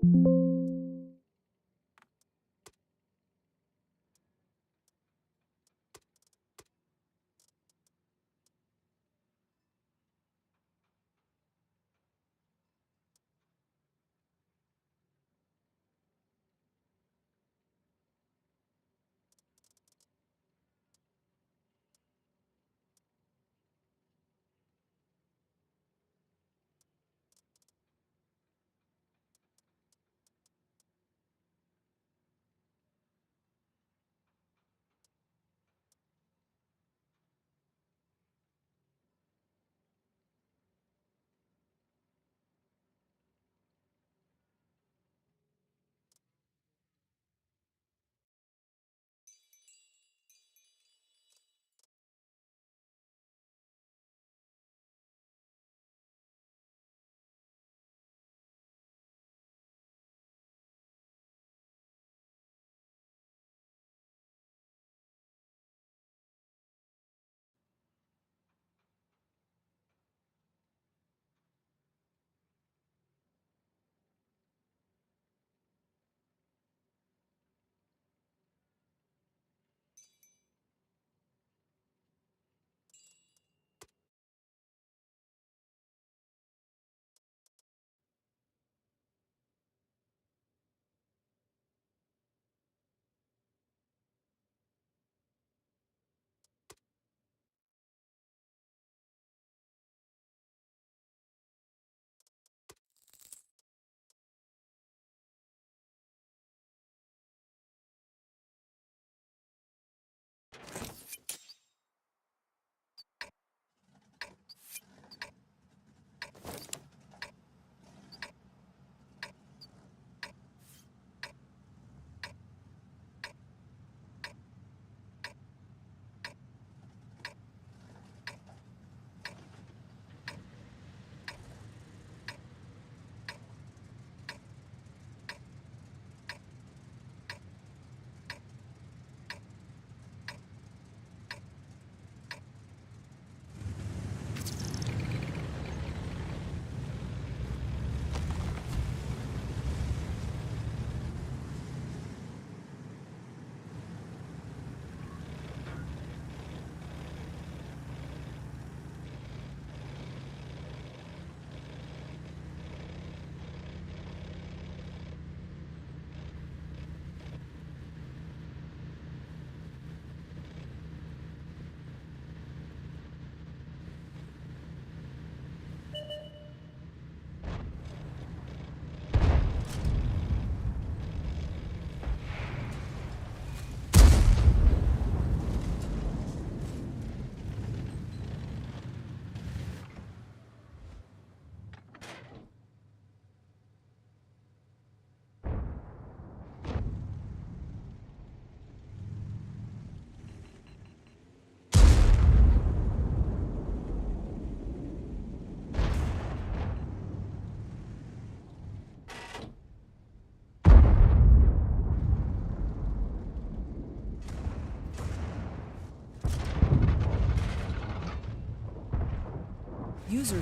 User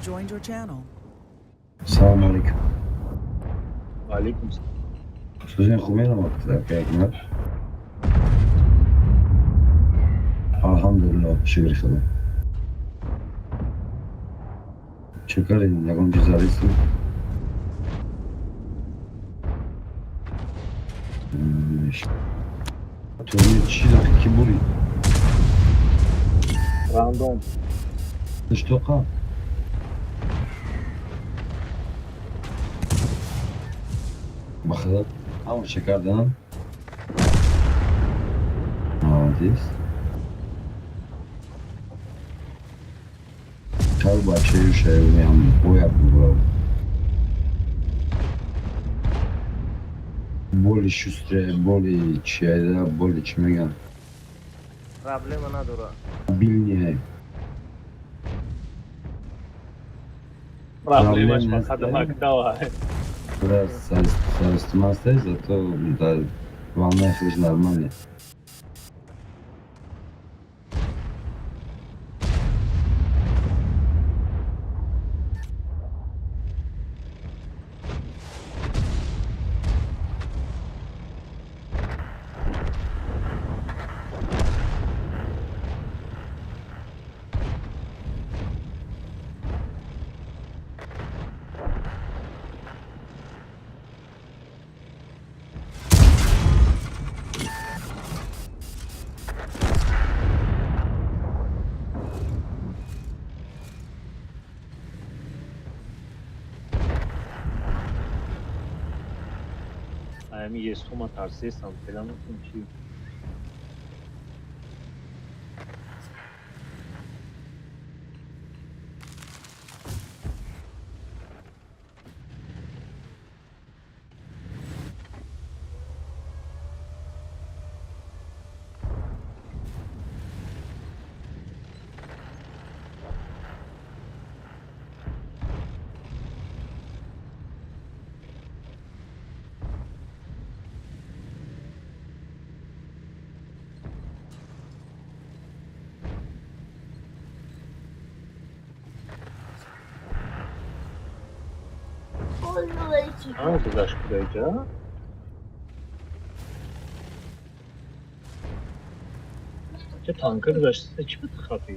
joined your channel. Selamun aleyküm. وعليكم السلام. Sözün خوبه وقت پیغمبر. Elhamdülillah, şükür sana. Çekerim, yakın cüzarısı. Turnu çiğde ki buri. راندوم. Dıştoka. Bakalım. Ama çekerden. Молодец. Çal başlayı şey yani o yapıyor. Более шустрее, более чья, более чем я. Проблема надура. Мобильнее. Проблема ж максимум. Biraz sarıştırmazsa zato da vanna hız normal. Ayağımı yestoma tarzıysam falan ki. Hangi kız aşkıydı? Ki tankı kız aşkıysa kimi tıxatı?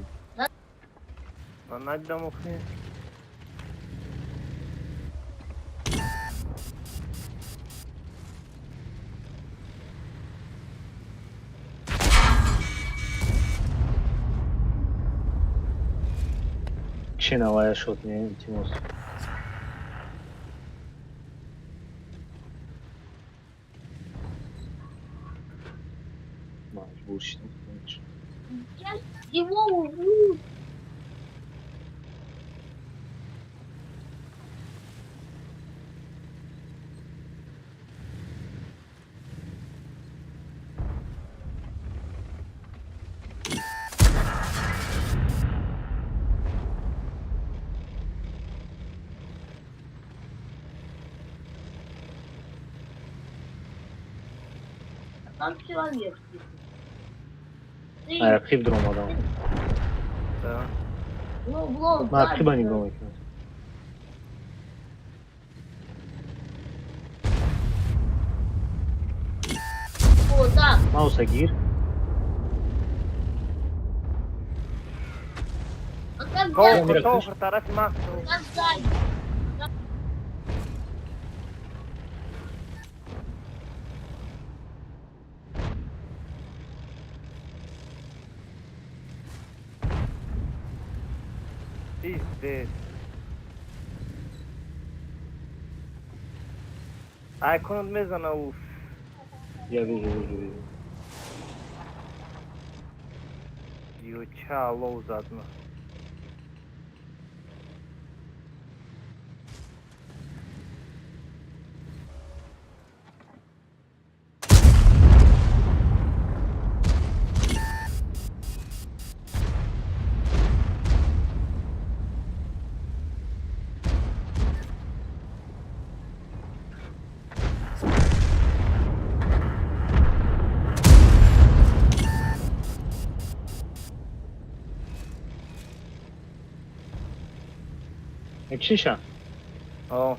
Lan hadi dam okuyun. Kişi havaya şot ne kim olsun. Mecbur işte. Его там человек. Ты, Ayakı bir durum adam. Tamam. ну, в лоб, Markı да, beni görmek. вот так. Mouse'a gir. А как Kov сзади? Mira, kov kış. taraf mak. Как сзади? Pizde. Aykon mezana uf. Geliyor. Diyor çağla uzatma. Кшиша, O.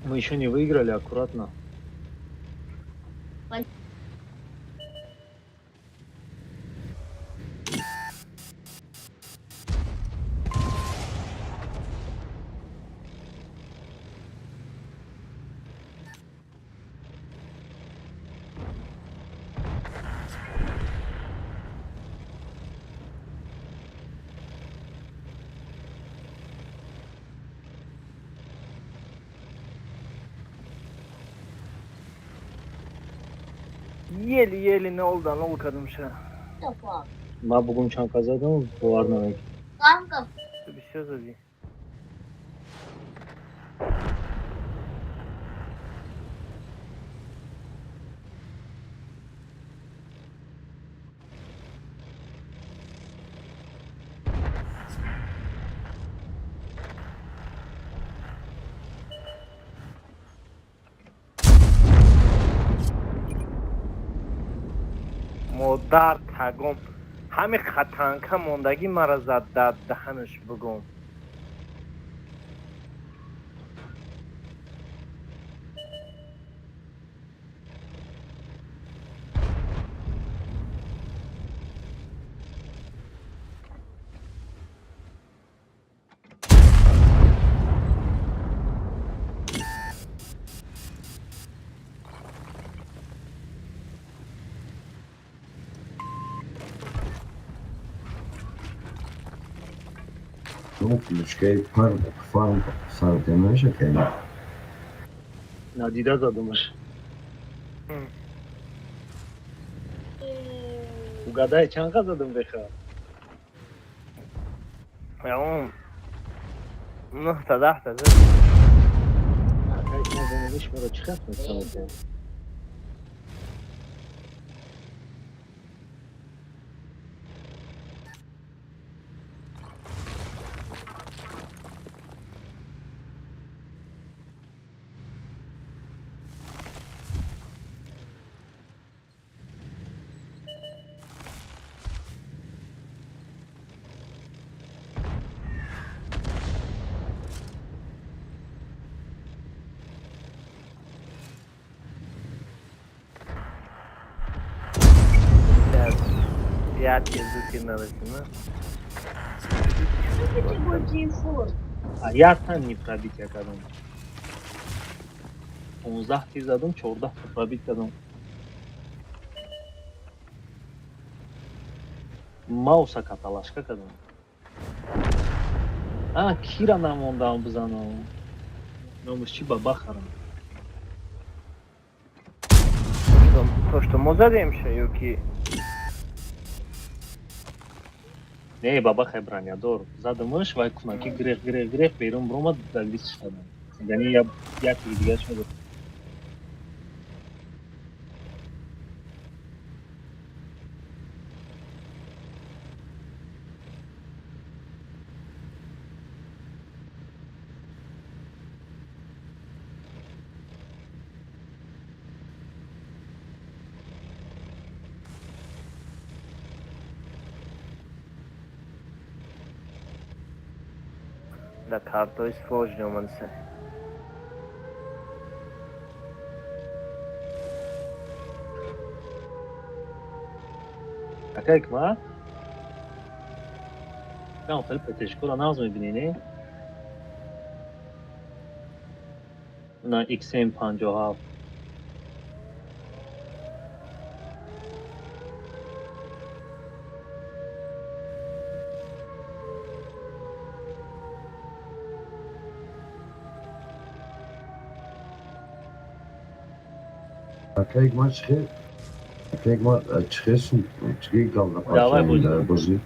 мы еще не выиграли, аккуратно. Yeli ne oldu lan ol kadın şey. Что, Ben bugün çan kazandım, bu var ne? Танков? Bir şey söyleyeyim. مادر تگم همین خطانکه موندگی مرا زد در دهنش بگم اون کلوچکه فرم سر نمیشه که نادیده زدمش. او گدای چند قد زدم بخواه. اون 9 تا 10 تا زد. اکایک نزنیش مرا چی خط میکنه. Yat gezdik kenarısına. Ти будь фур. А я там не пробить я кадам. 15 тиз زدم 14 تا пробить кадам. Мауса каталашка кадам. Кира намондам бизанам. Номуш чи баба харам. To što mu zadim şey yok ki. Не, баба хайбранядор. Задамаш вай кунаки грех берум брома дагрис шадам. Яъни як дигаш мегӯ. Da kartoj složnjo man se. Акайк ма? Кам фил петешкура наз мебини не? На XM57. Kijk maar schip. Kijk maar het schissen. Het schiet kan dat Давай pas будем. божи.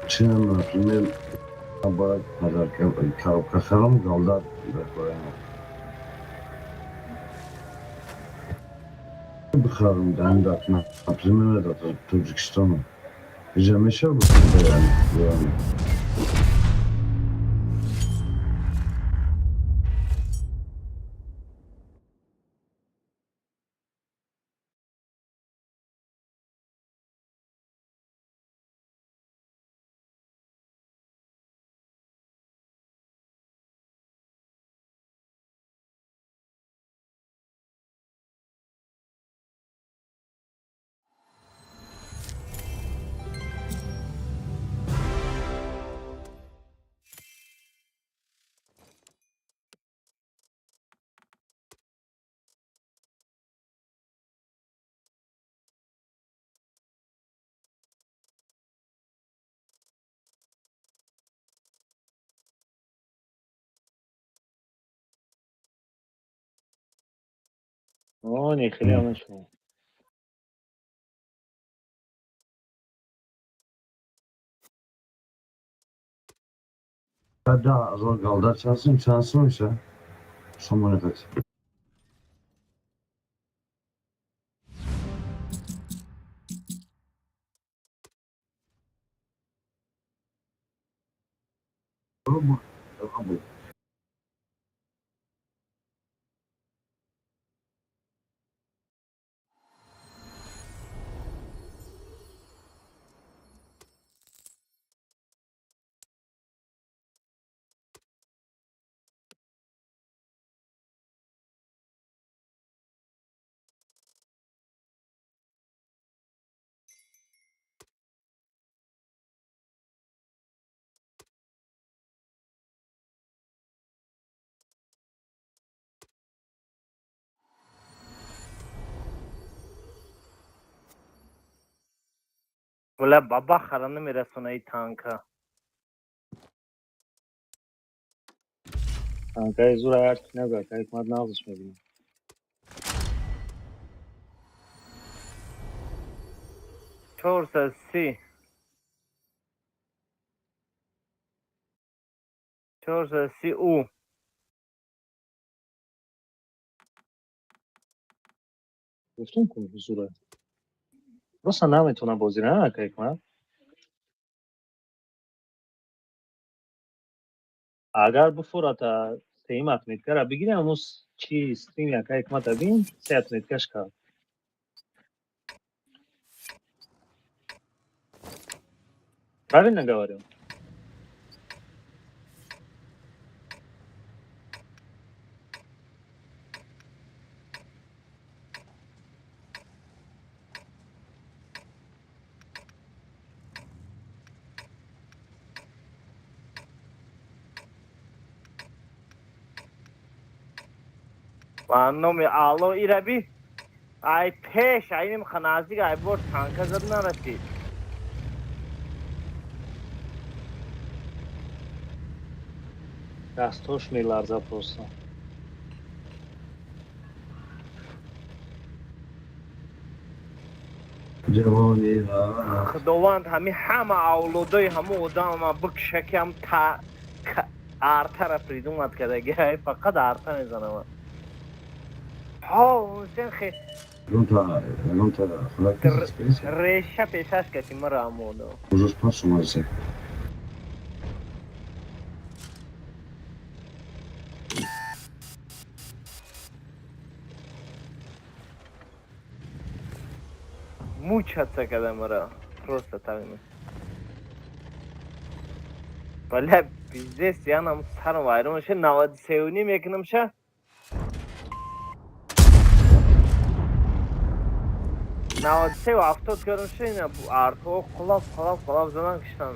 Чином, например, باید коробка خرم галдат بخرم دندت например это Таджикистану. Жемеше бу. не хеле амашо. Da azal галдат şansın ise son nefes. Bu ولی بابا خرانه میرسونه ای تانکا. تانکای زور هر کی نزد که حکمت نازش میبینیم. 430 430 او گفتم که زوره. راست نمیتونه بازی نه که حکمت. اگر بفورت سیمت میتکره بگیرم اموز چی استریم یا که حکمت بین سیت میتکش کرد. روی نگواریم. و نومی آلو ای ربی ای پیش اینیم خنازی که ای بور تانکا زد نرسید. دستاش میلرزه پروستا. جوانی را خداوند همه اولادای همه آدم ما بکشکم تا آرتا را پریدومت کده فقط آرتا میزنم. ها حسین خی non ta la spesa ریشه پیشش کسی مرا امونو. cosa posso ma se موچ حدسه کده مرا پروستا تاویمه. ولی بیزدست یعنی هم سرم وایرمشه 93 و نیم یکنمشه. 93 و 70 کردمشه اینه آرتا خلاف زدن کشتن.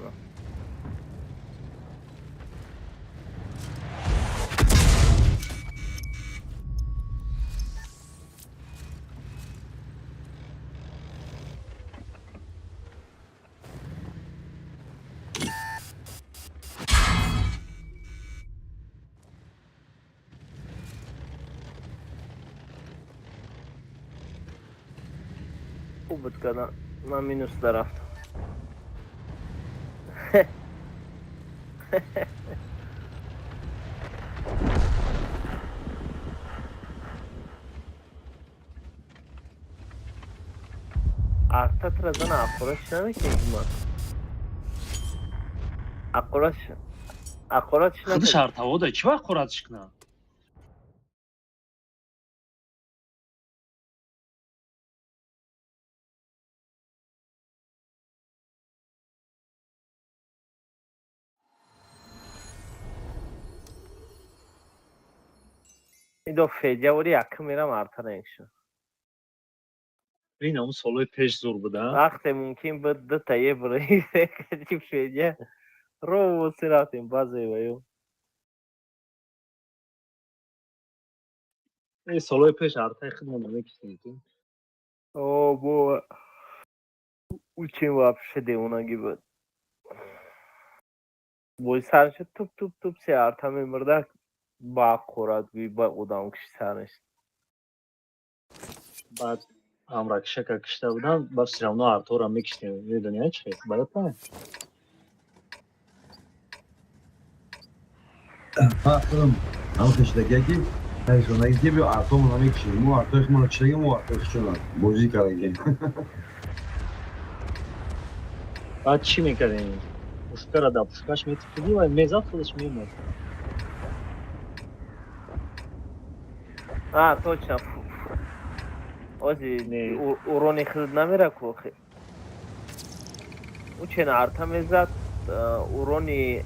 خوب بود کردن من مینوس درفتم. آرتا تر زن اقراش نمیکنی من. اقراش خودش نکنی. ارتوا ده چی وقت خوردش کنه؟ این دو فیجه وری یکم میرم آرتا نمیکشم. این همون سالوی پیش زور بوده. وقتی ممکن بود دو تا یه برای سکتی فیجه رو بسی رفتیم بازی بایو. این سالوی پیش ارتای خدمت نمیکشید. اوه بو او چی واپس دیوناگی بود. بوی سرش توپ سی آرتا میمرده با خورد گوی با اودام کشی سرش. بعد امرک شکر کشته بودن بس جمعه ارتو را میکشتیم. یه دنیا چی خیلی برات نه. Patron, alkışdagi personagi gibi arto mı ki mu arto mı çekim mu arto şuna bozi karagi. بعد چی میکردیم؟ پشکر را در پشکش میتکیدی و میزد خودش میمد. точно. Ози Не. урони хилд намира кохи. او چه ارتا میزد اوروני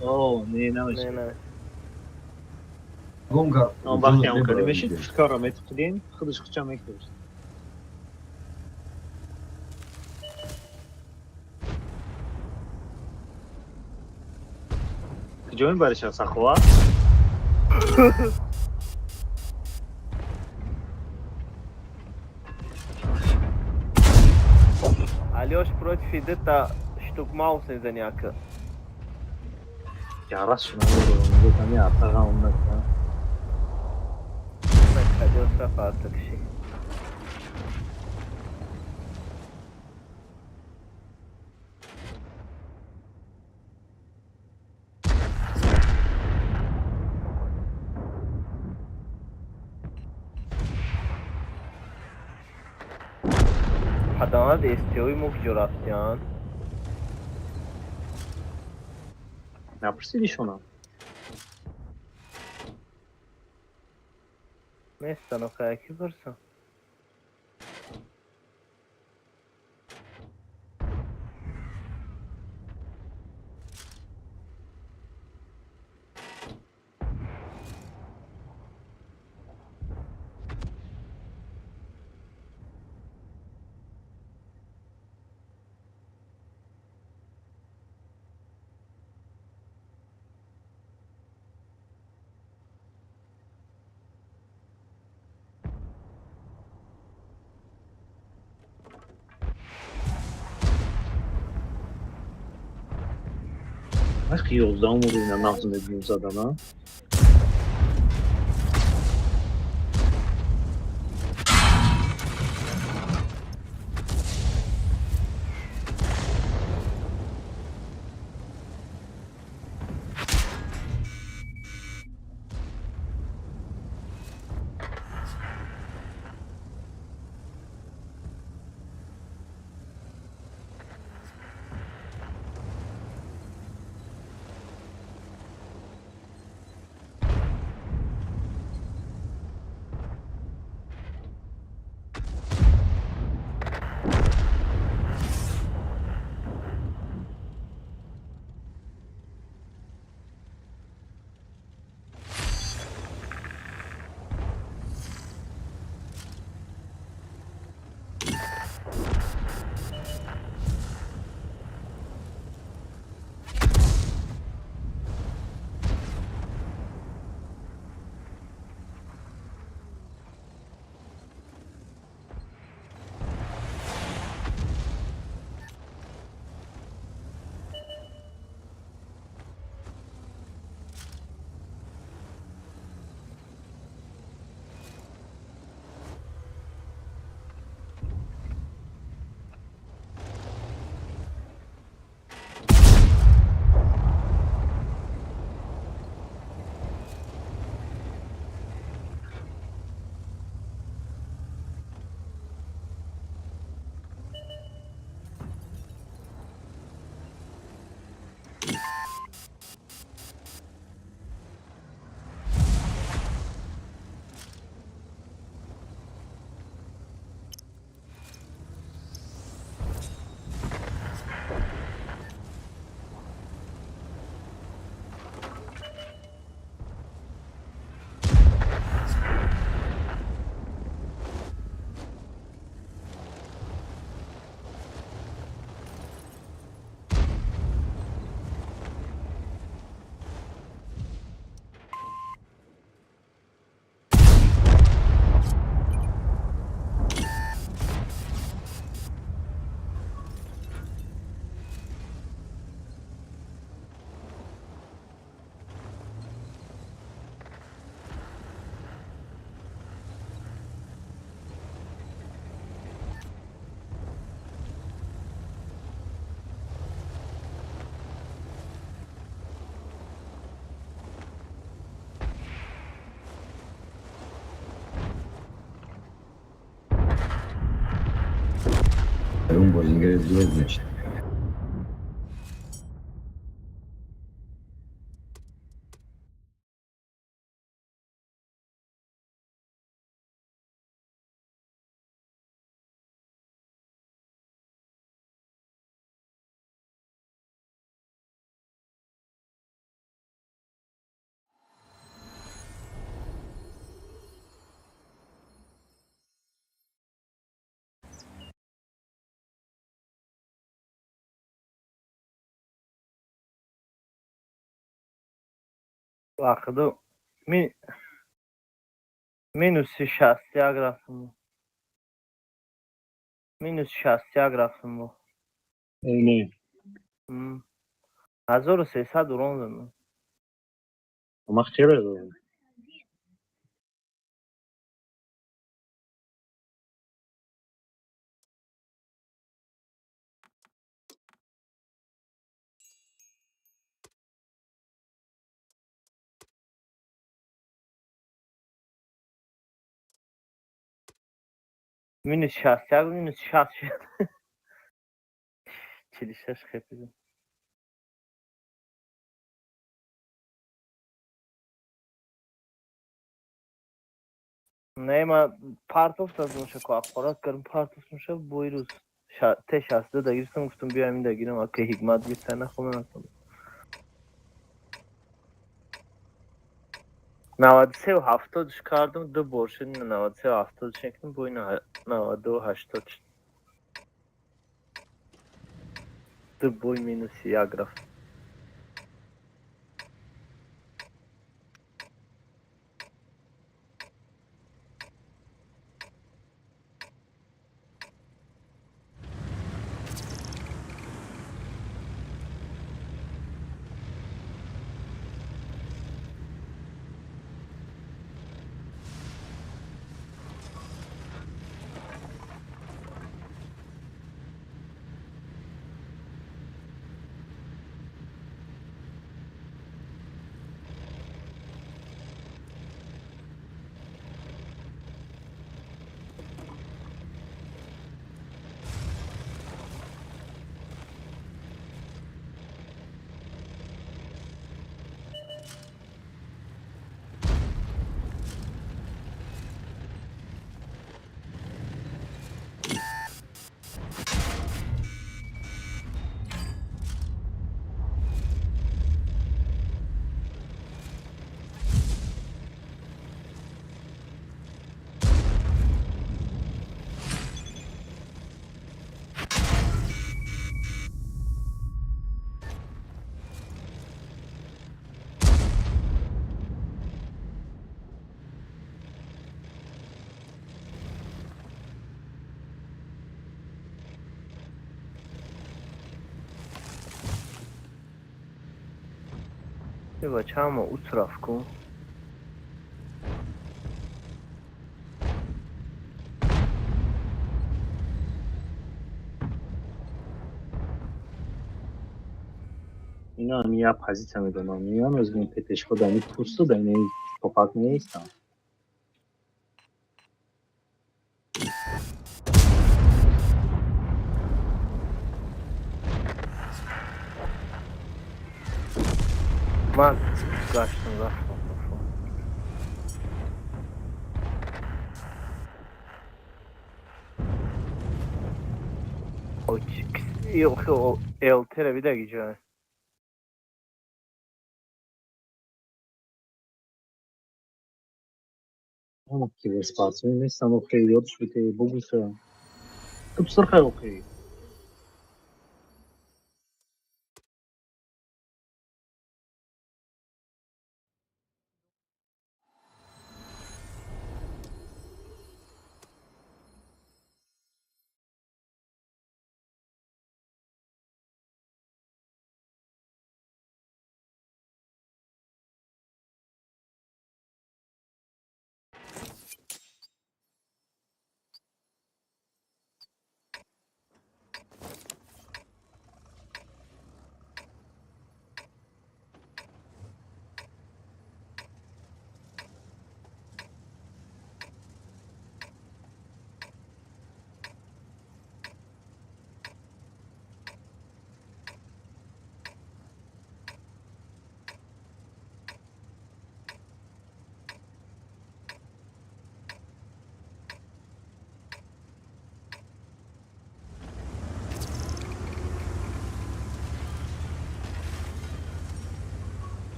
اوه نه نه نمیشه. نه Gonga. اون وقتی هم کردیم میشید پشکر را میتکیدیم خودش خودش میکرد. کجا برش از خواه؟ идешь против Эдита штук Маусен за някакъв. Ya ras şuna vuruyorum. Bu tane atağa ondan ya. Къде отстъпа artık şey. Adama da istiyor mu jurasyon? Ne yapırsın iş ona? Neyse o kadar ki bursa. Başka yoldan vuruyor ya nasıl dediğimiz adama. Un po' ingresso invece. Vakıdı mi minus 60 grafım bu. Minus 60 grafım bu. اینه 1300 وران زدم. اما خیلی دارم. minus 60 minus 60 46 خیلی. نه ما پارتوف دادم شو که اخبارات کردم پارتوف میشه بویروز ته 62 دگیرستم گفتم بیایم این دگیرم اگه حکمت بیست نخوام نکنم 93 و 70 کردم دو برشن 93 و 70 شکلم بوی 92 و 80 دو بوی مینوس یک رفت یه بچه همه او طرف کن اینا هم یه پزیت هم میدونم میان از این پتش خود همی پوستو دنی پاپاک نیستم من گشتم رفتم او التره بیدگی جای اما که بسپارتوی نیستم و خیلی یادش بده بگوشه تو بسر خیلی اوکی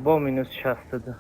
با مینوس 62.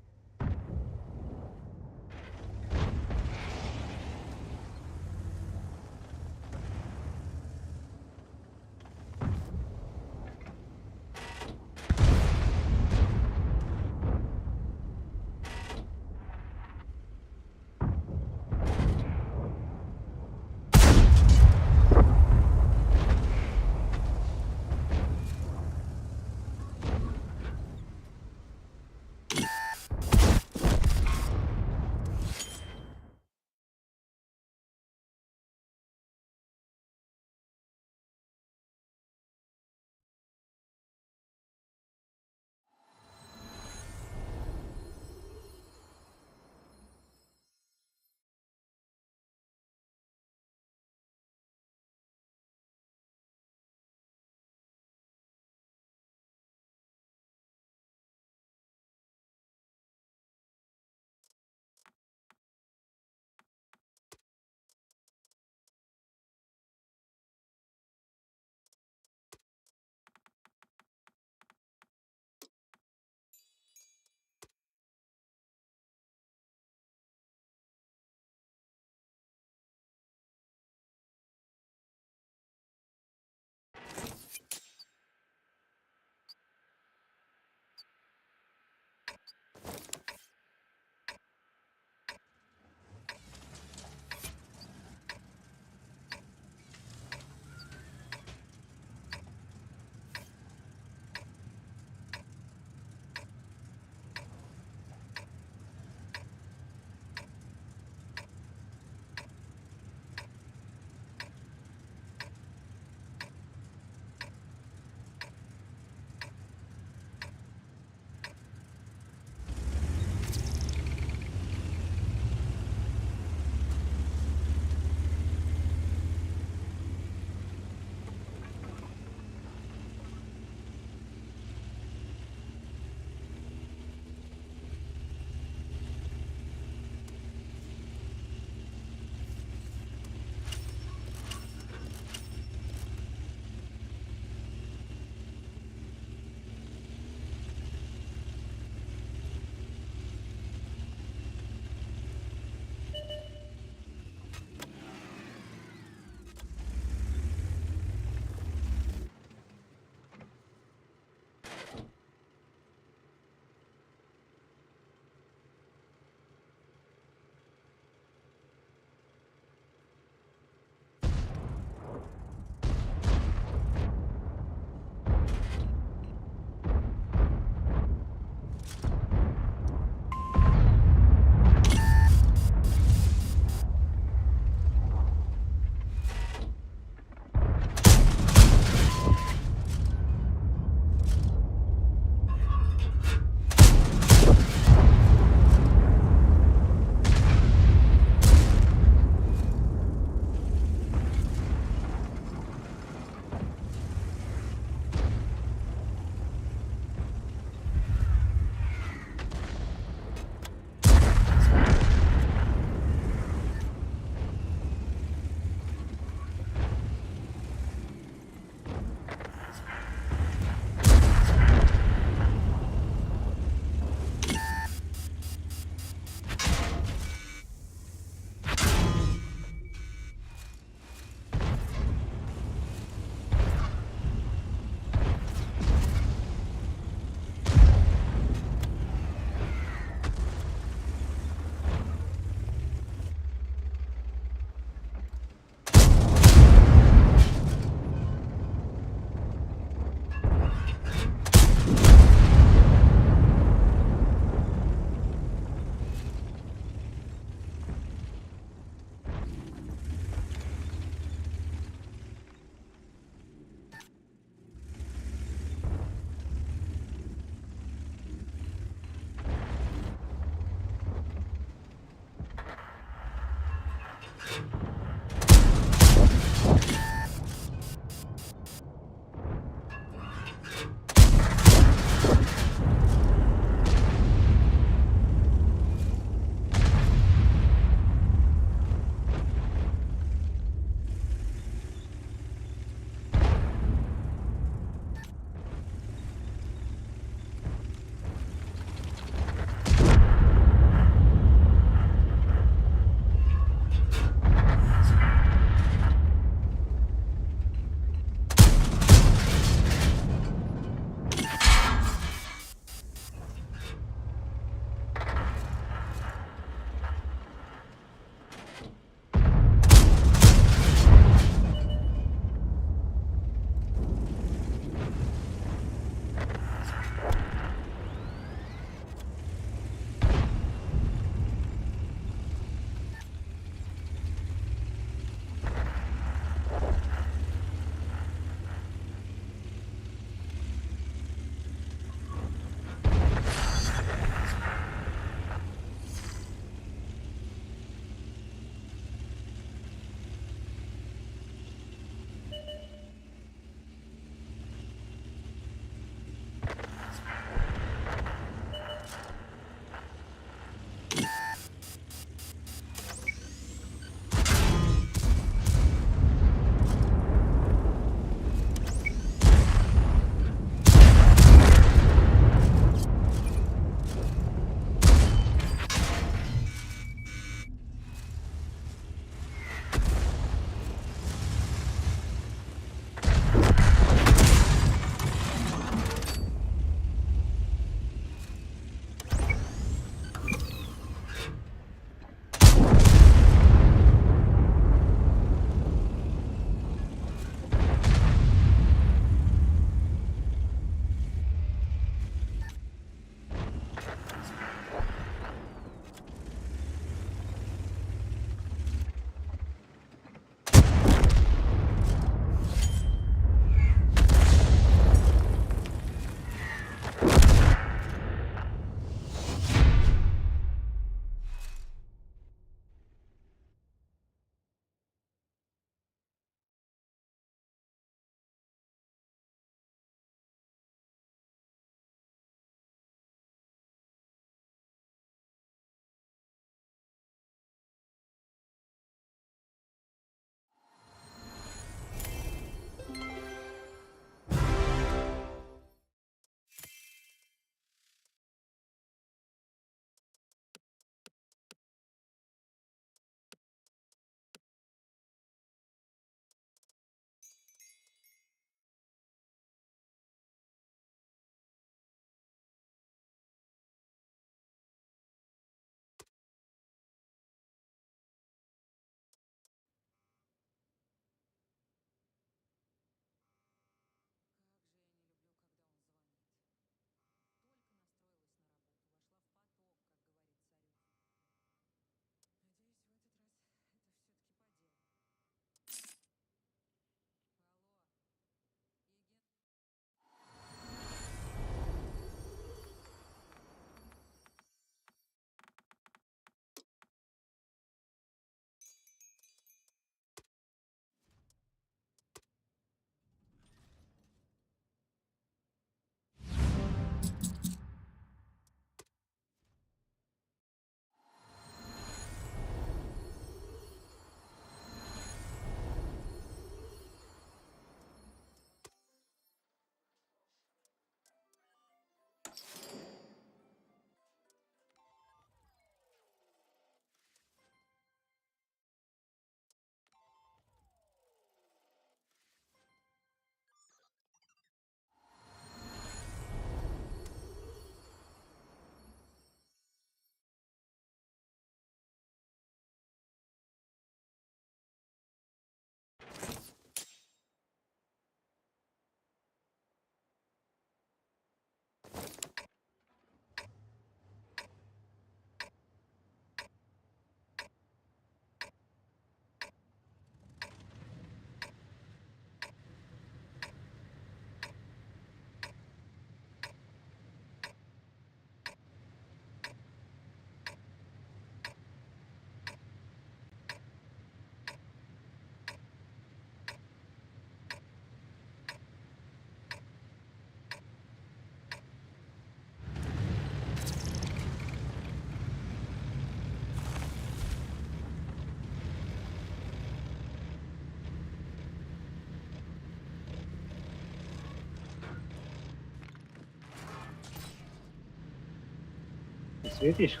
Видишь?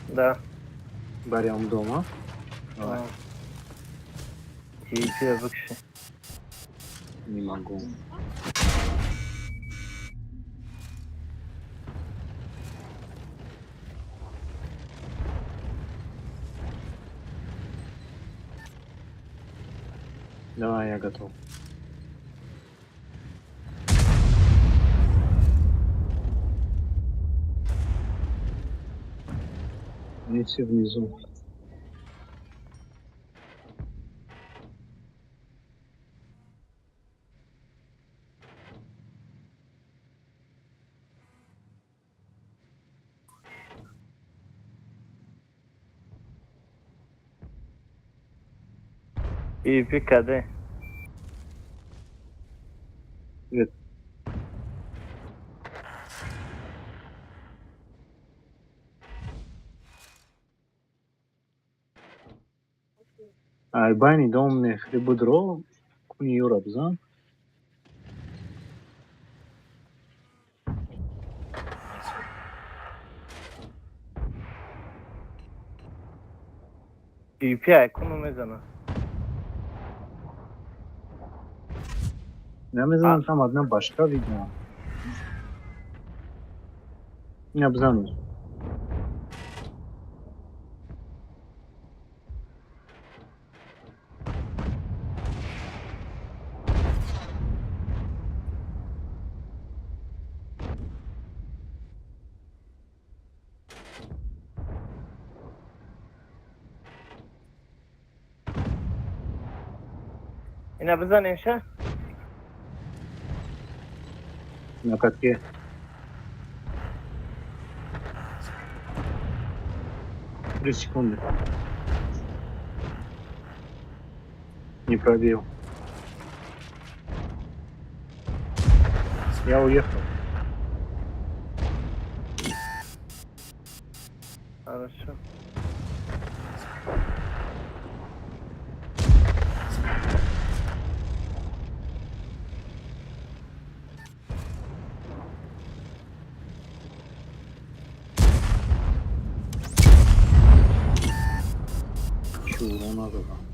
Да. Берем дома. Давай. Тебе вообще. Не могу. Давай, я готов. Они все внизу. PvP cadê? Привет. Bani domne Hribudro, Kuni Europe, za? PvP айкunu میزنه. Ne znam tam одна башка видно. Не обзанус. اینا بزنیشه؟ На катке. 3 секунды. Не пробил. Я уехал. Хорошо. Чё, урона было?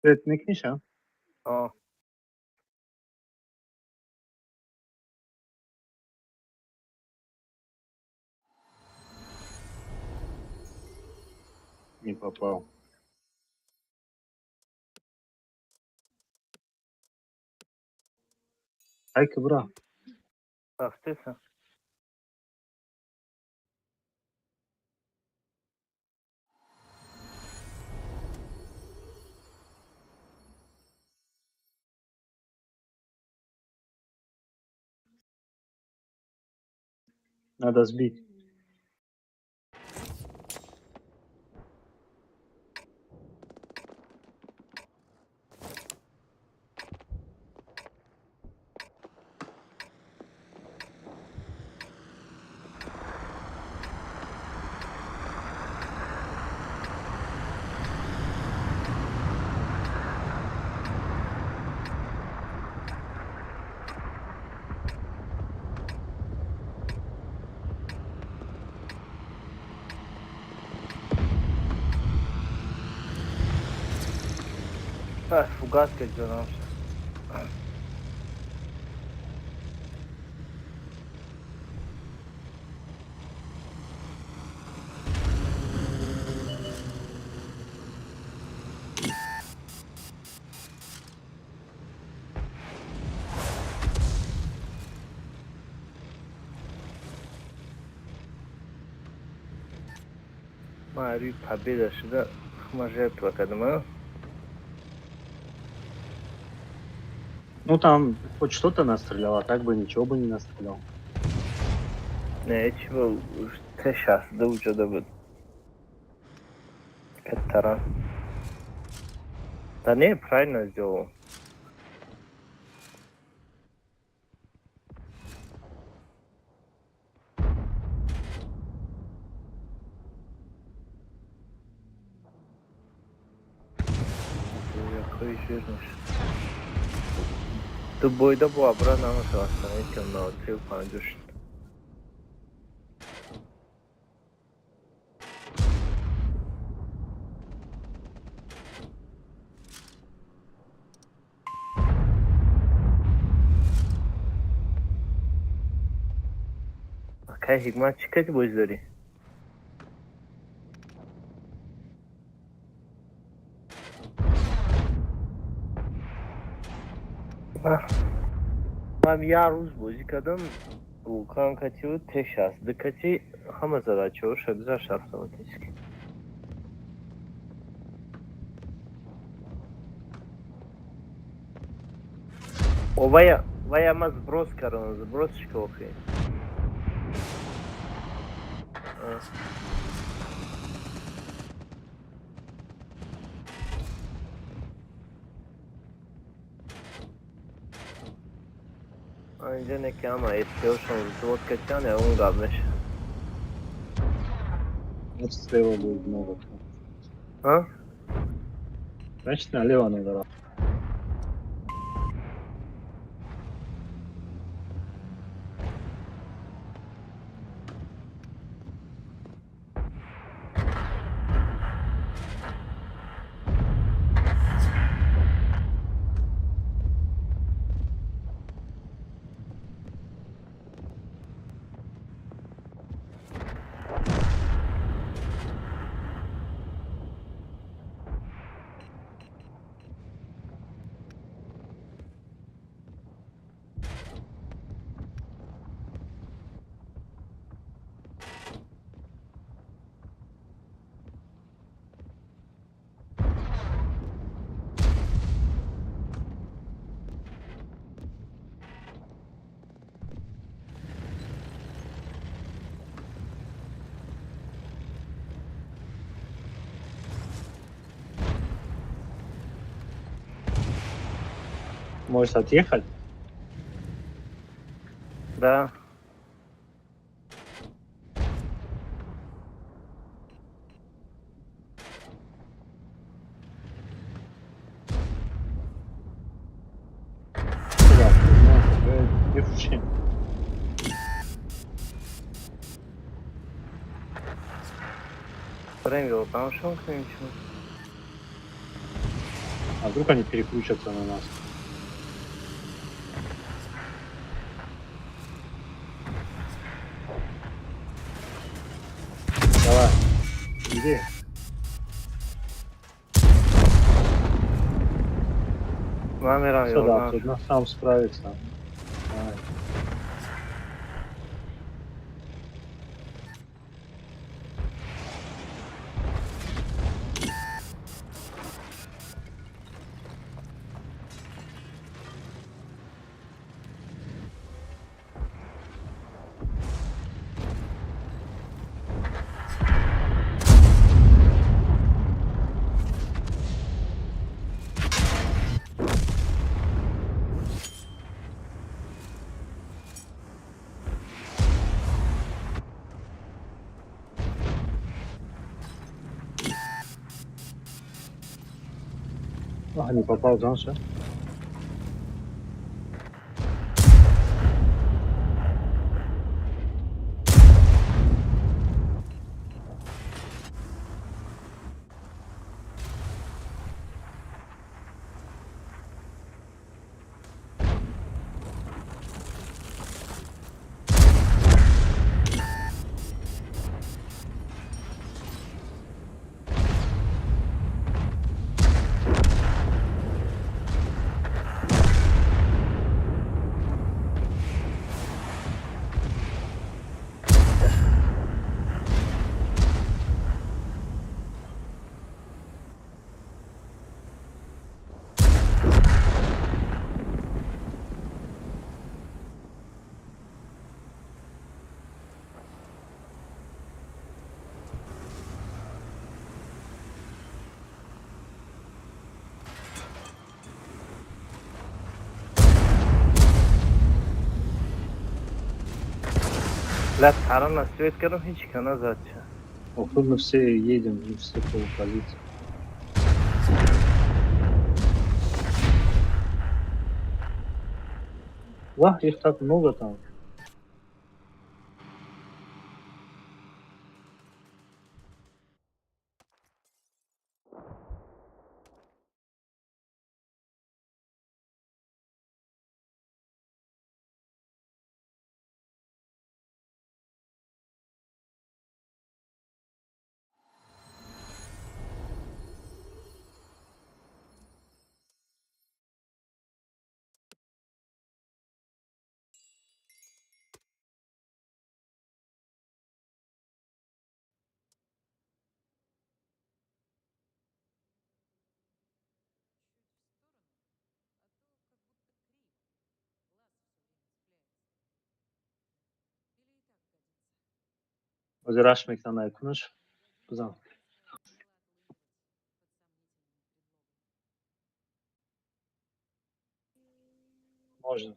Привет, микнешь, а? آه. Не попал. Ай, бра. رفته Надо сбить. Фугас кечирам. Мари победа шуда жертва кадма. Ну там хоть что-то настрелял, а так бы ничего бы не настрелял. Ne bu teşhasda ucada bu. Kattara. Да не, правильно сделал. Какой жирный. Ты boyda bu abra namus aslında etken nautri pancuş. Akay hikmat çıkacı bu izleri. Tam yaruz bozikadım. Bu kankacı tek şans. Dikkati hamazada çoğuş güzel şartlar teşkil. O vaya maz bros karanızı. Bros çıkı okuyun. Anca ne ki ama eski olsanız вот качане он габнеш. Слева будет много. А? Значит, налево надо. Можешь отъехать? Да. Куда? Ну, девчонки. Премиал, там что нибудь? А вдруг они переключатся на нас? Давай, иди. Мамера, Сюда, трудно сам справиться. Давай. Ах, не попал, Джонса. لا تعالى свет кадом هیچ کنه زدشه. Походу мы все едем, мы все по позиции. Вах, их так много там. Озираш мекана якунаш. Бизан. Можно.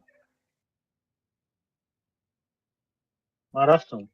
Man рафтам.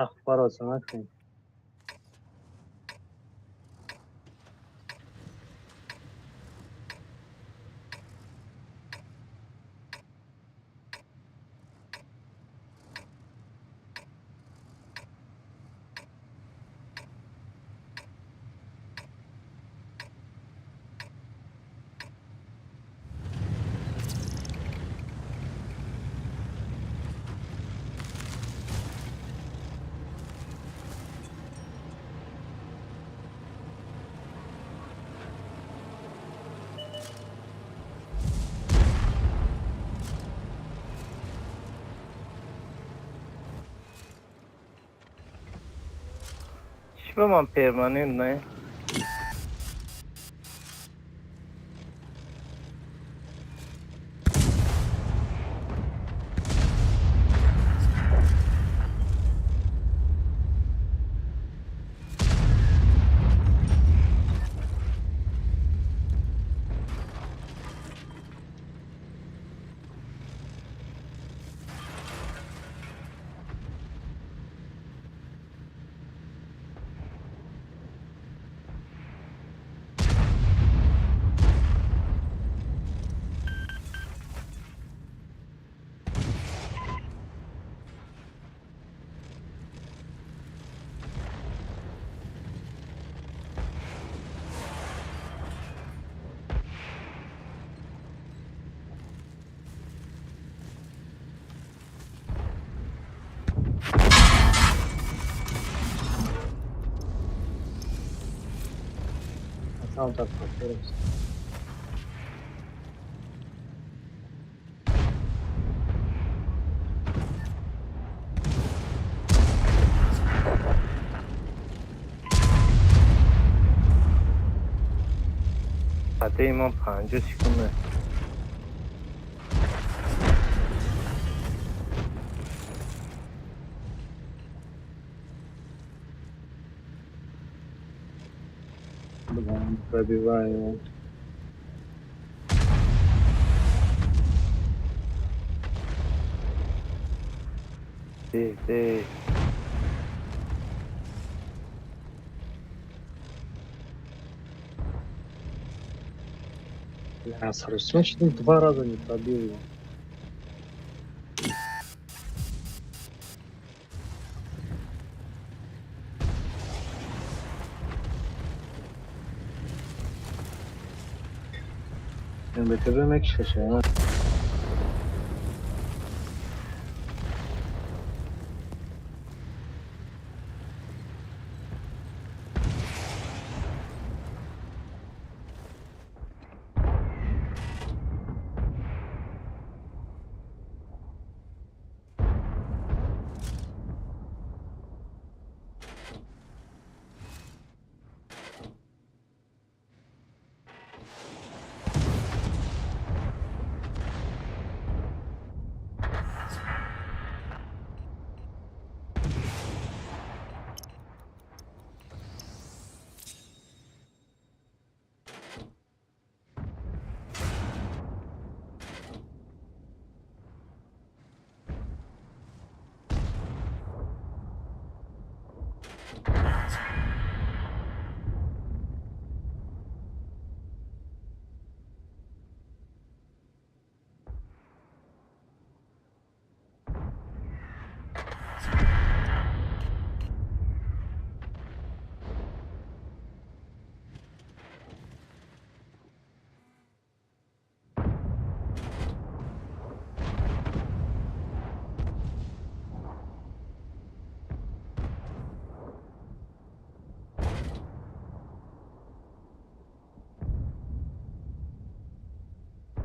Ах, бороться, нахрен. چی به من پرماننت نه؟ Tamam tak bakıyorum. Hadi man 50 sekund. Buradan prebivаю. Де. Я срочно чуть 2 раза не пробил его. MBTB mek şaşıyor.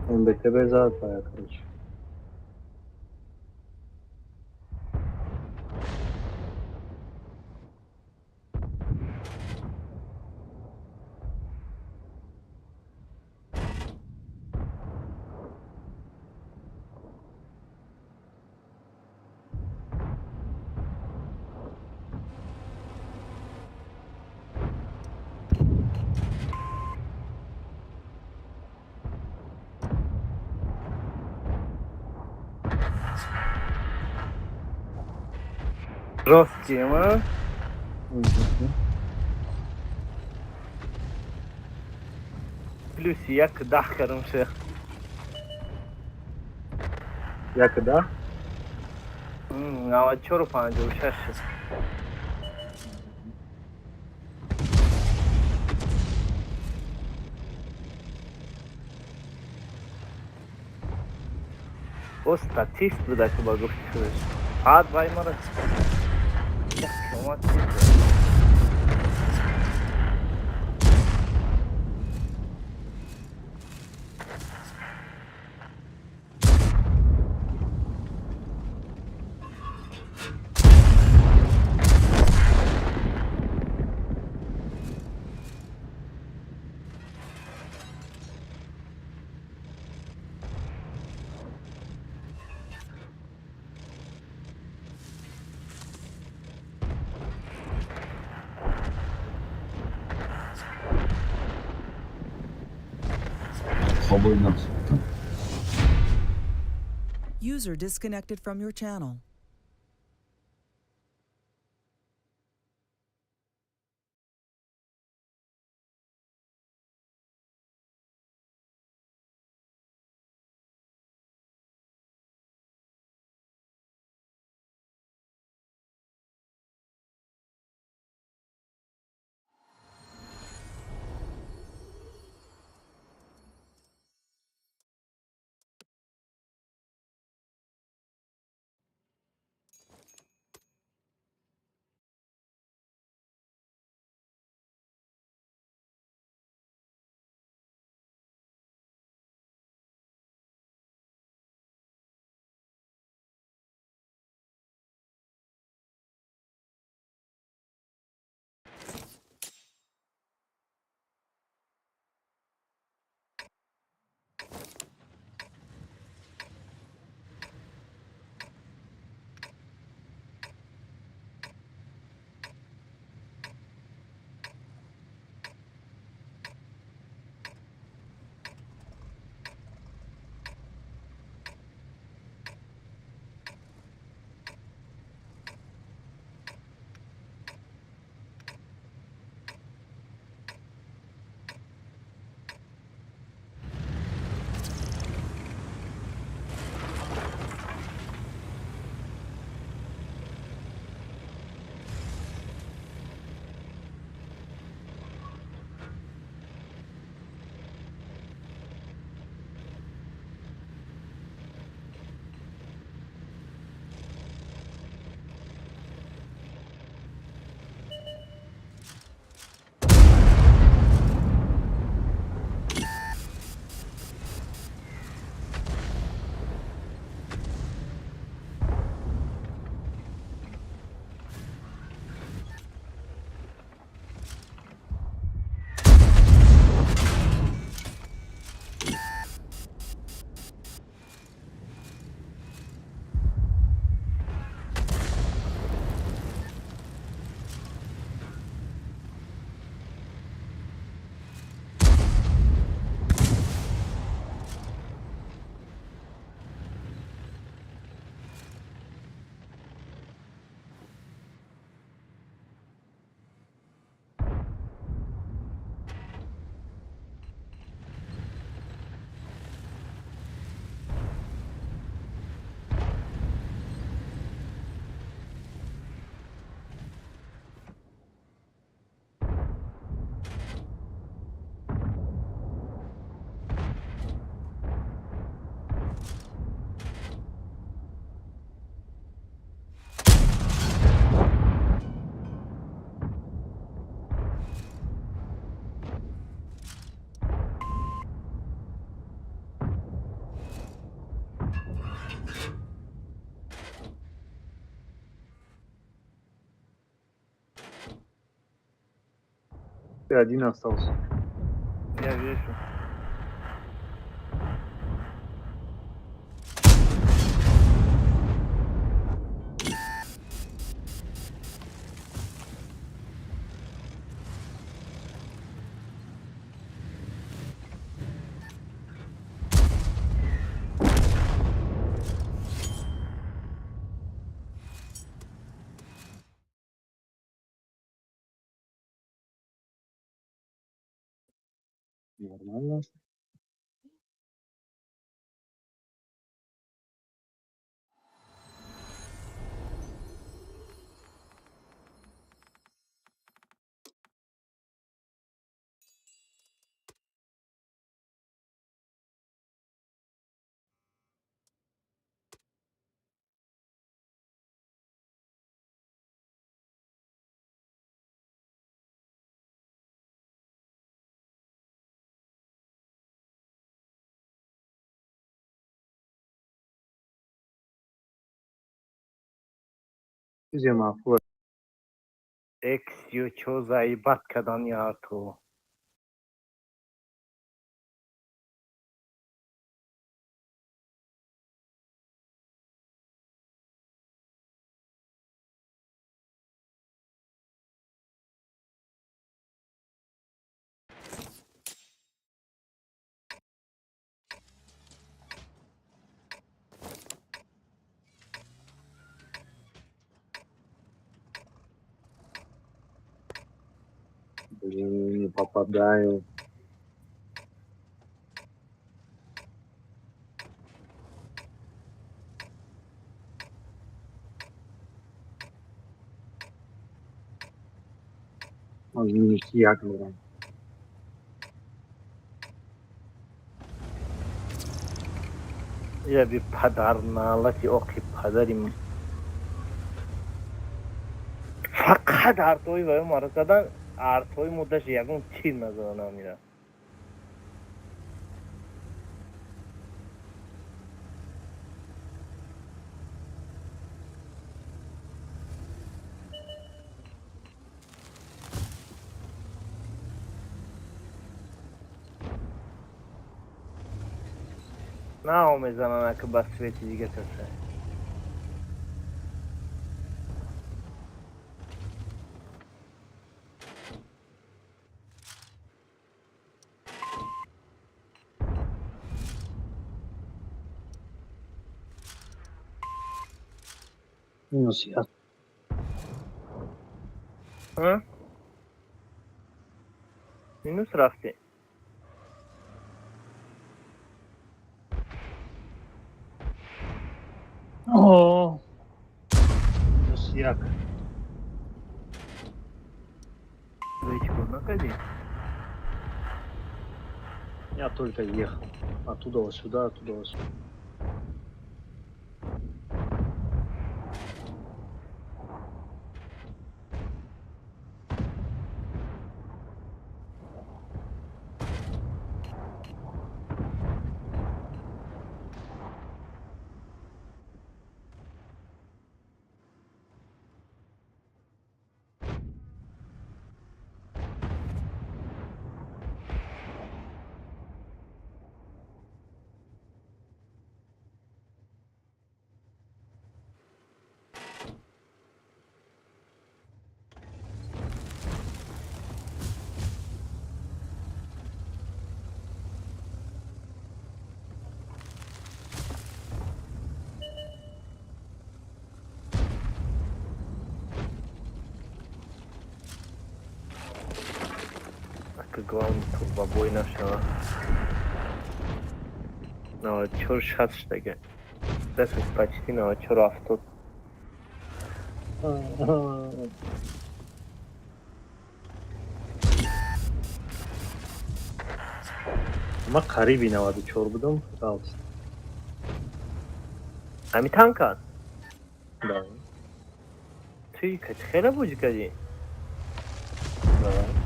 MBTB zaten короче. Жорсткий, ма? Плюс як дах короче. Як да? А чору 56. O statist bude chyba go wstrzymać. A, 2 numery. Jak ładnie. Kabul User disconnected from your channel. один остался. Я вижу. Нормально. Где мафия? Эксио, чё заебат кадан я то. Блин, не попадаю. Он не як брат. یا بی پدر نالتی آقی پدریم فقط ارتوی و ما زدن ارتوی مدش یکون تیر نزدن میره نه هم میزنن که بس سویتی دیگه تسه Nasıl ya? ها؟ اینوس رفتی О, nasıl yak? هیچ کار نکردی Я только ехал. Оттуда вот сюда, оттуда вот сюда. که گام تو بابوی نشنه نه چور شدش دیگه دستش پچتی نه چور افتاد Ama qarib inavadi chor budum. Kalsın. همی تنگ هست Да. توی که خیلی بوجی کردی Давай.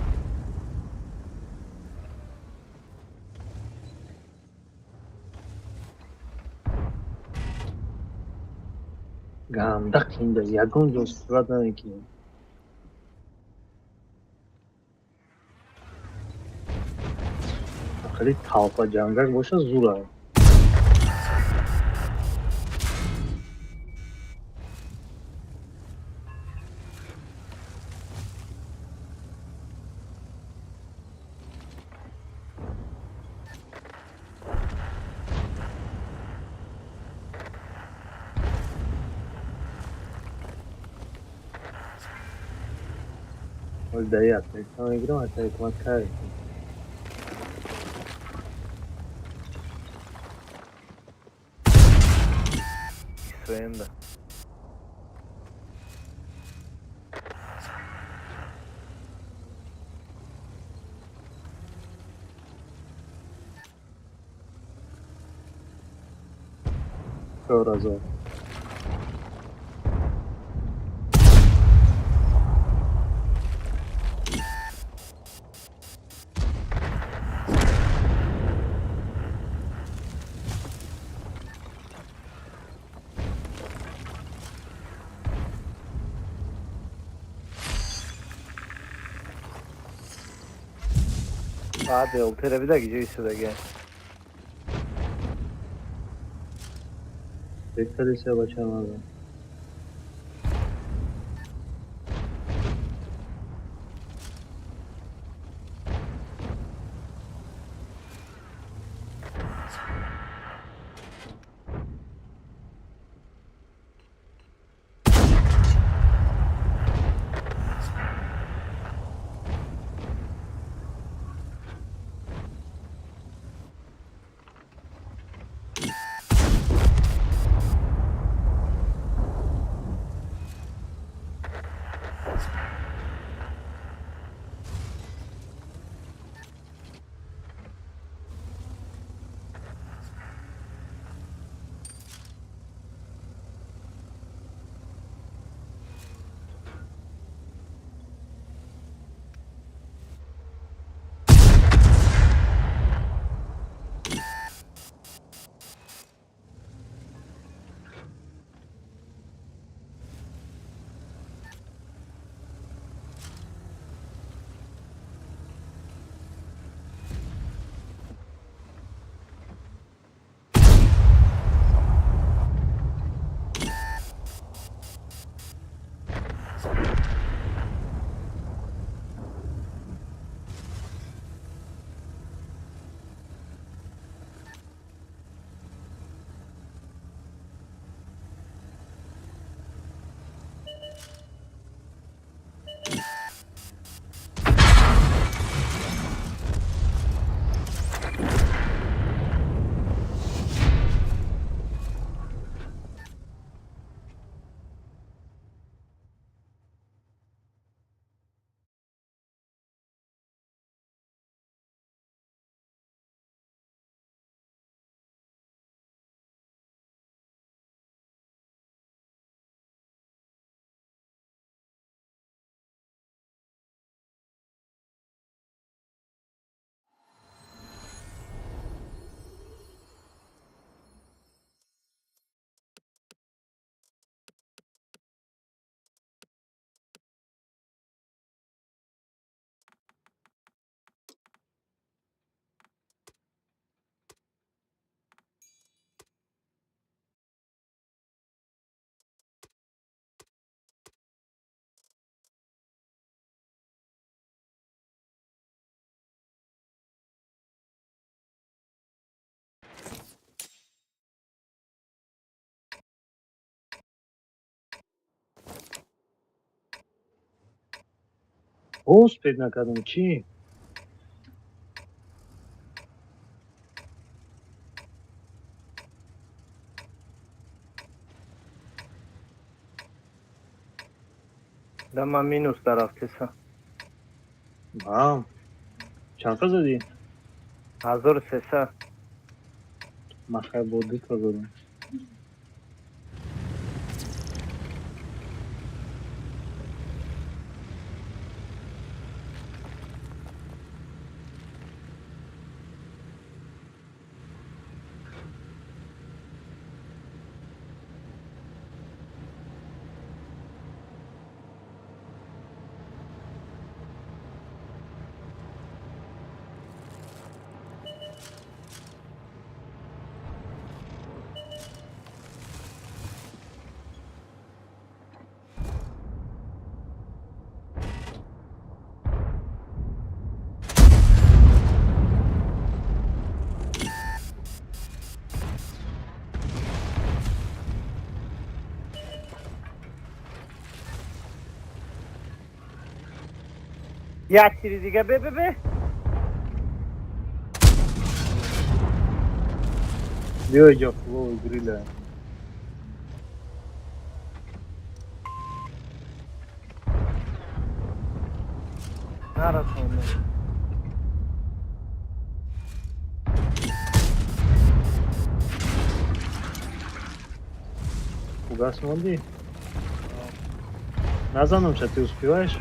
Gandaq endi yagun do'st suratdan keyin. дохили талпа ҷангак боша зур аст. Даи атлетико мегирам, атлетико кар. Своим да. Чоразо. Hadi ultra bir de gidiyor üstüne. Беҳтари се бача надам. Боз пет накардам чӣ? Dama minus taraftaysan. Ҳам. Чанқа задӣ? Hazır sesa. Ман хай бо дика задам. یک تیری دیگه به بیا اینجا فلو گریله. نرسونده. Угас монди? Назанам, что ты успеваешь?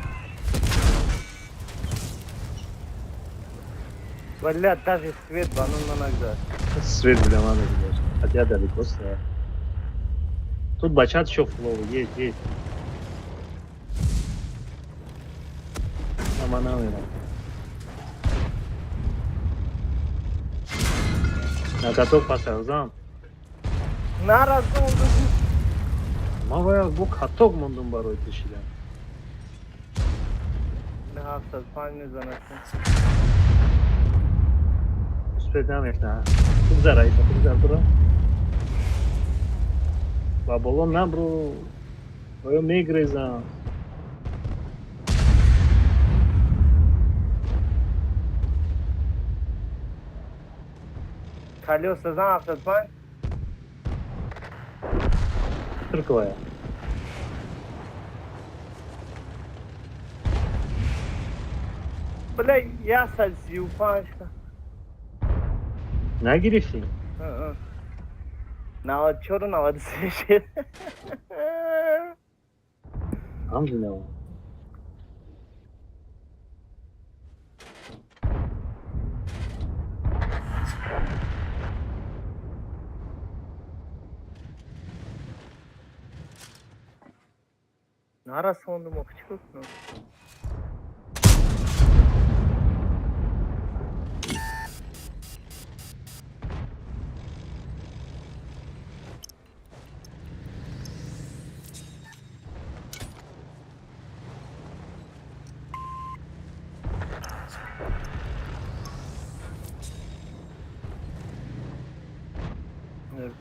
Бля, даже свет банан иногда. Свет для маны идешь. Хотя далеко стоят. Тут бачат еще флоу. Есть. Амана мина. На каток пасарзам. نرسونده. Ма бояд бу каток мондум барои кашидан. نه 75 میزنه. Успеть намехна. Бигзар айта, бигзар дура. Ва боло набру. Оё мегрезам. колеса за 75. Цирковая. Бля, я со 35. Нагирифти? 94 93 شد. Алхамдулилла. نرسونده ما چیکار کنم؟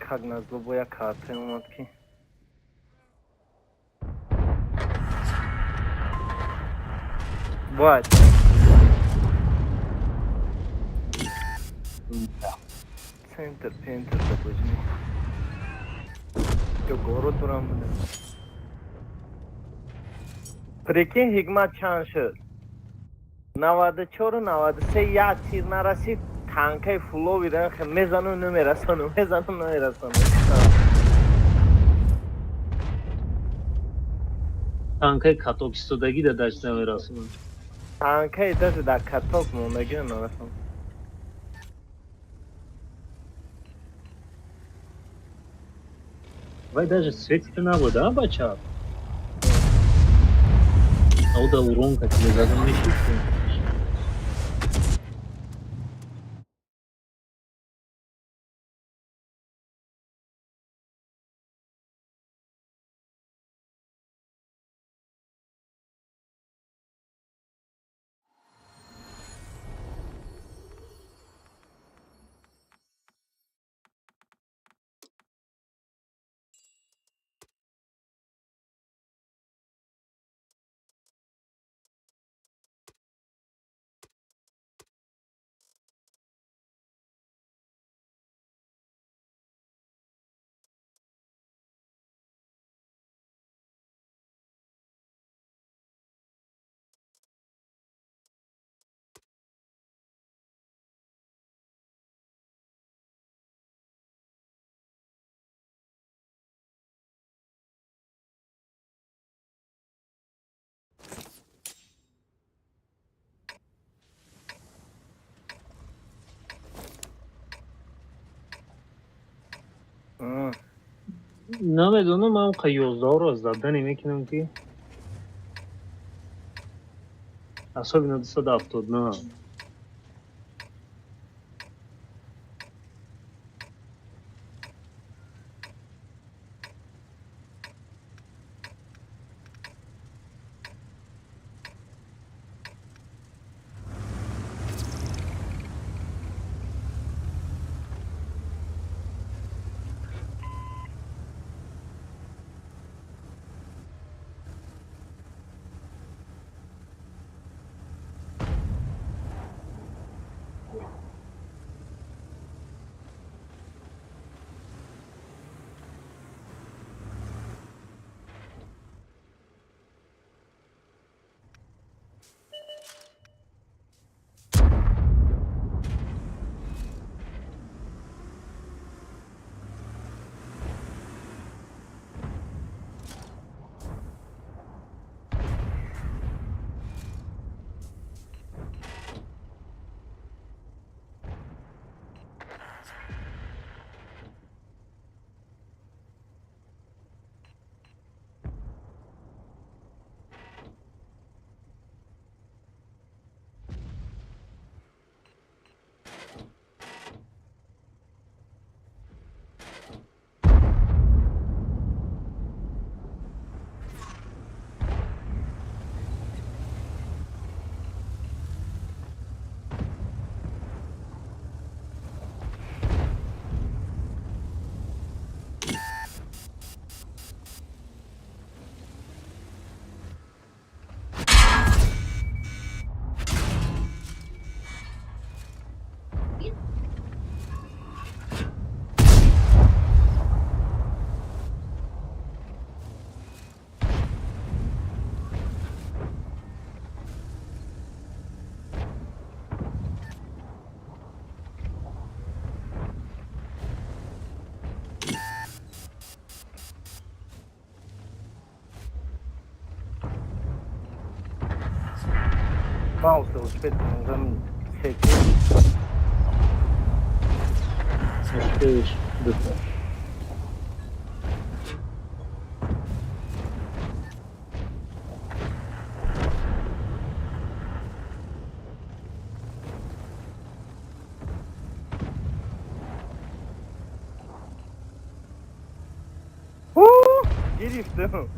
Как нас любая карта матки. Вот. Центр допустим. Что город турам буде. Прикинь, حکمت چند شد 94 93 یک تیر نرسید تانکای فلو بیدن خیلی میزنو نمیرسانو Танкай каток истодагӣ да даст намерасонад. تانکای دست در کتاک موندگی نرسان Вай даже светите набуд, а, бача? Ауда уронка тебе задам не чувствую. Намедонам ман қа 11-ро зада намекунам ки асоби 279. Mouse uspet zam seti. Uspeš, da se. Гирифтем.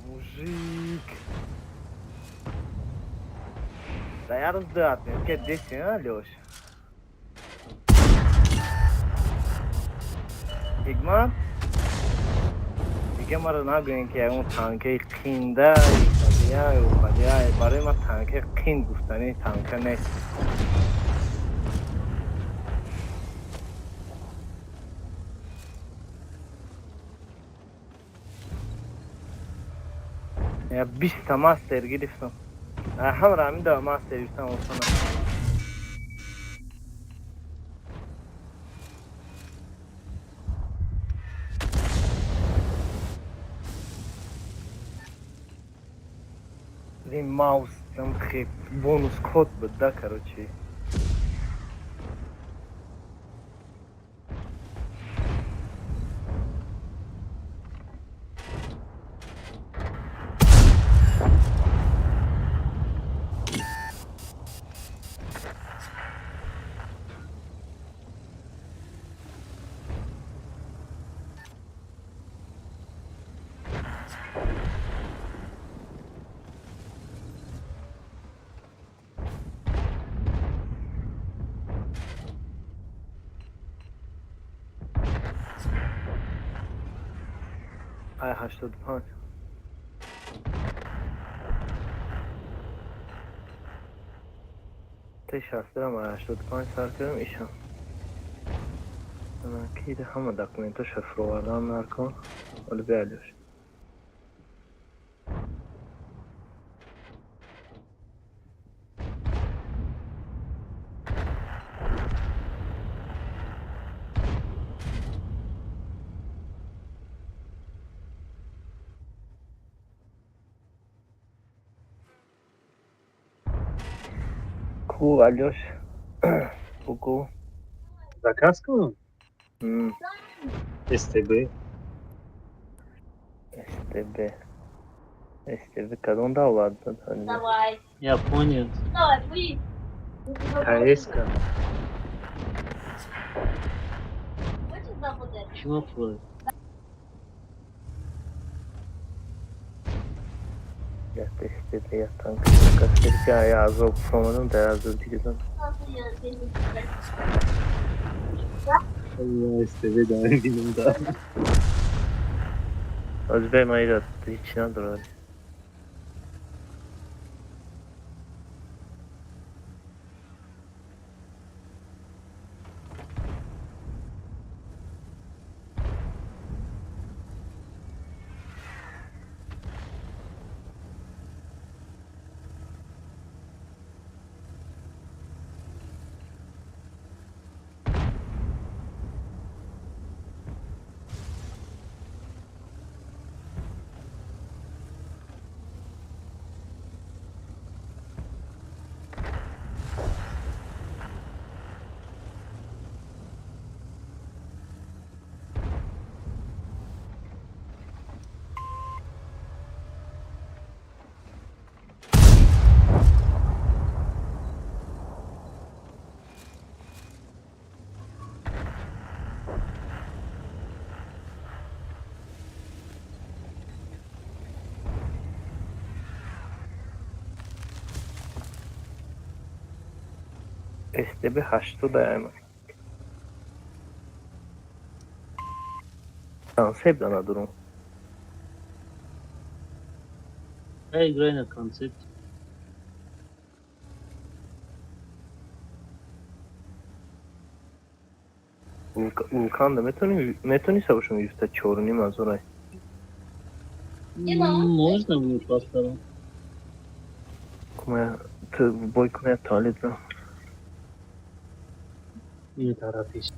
Мужик. Да я раздатный. Кет дети, а, Лёш? Hikmat. دیگه ما رو نگوین که اون تانکه خینده اومده برای ما تانکه خین گفتنی تانکه نیست. یا 20 تا ماستر گرفتم. هم رامین دا ماستر گرفتم اصلا. این ماوس там خیلی بونوس کد بده короче. ای 85 تشاسترم 85 سر کردم ایشان انا كده هم داكومنتو شفرو آدم ناركون ولی بیالیوش کو Алёш Ку-ку. Заказ кылам? М, СТБ. СТБ кадонда olardı hani. Давай. Япония. Давай, будь. КСК. Хочешь заработать? Kim yapıyor? Ya da STB ya tank. Gazeteci ya az okumadım da yazdı bildim. Nasıl yazayım? Allah STB daha günümde. Özbek ayrı içine duruyor. STB 80 dayanır. Концепт она дуру. Я играю на концепт. Vulkan da Metoni savaşını yüzde çorunu mu azoray? Можно будет поставить. Kumaya boy kumaya talip lan. Не торопись.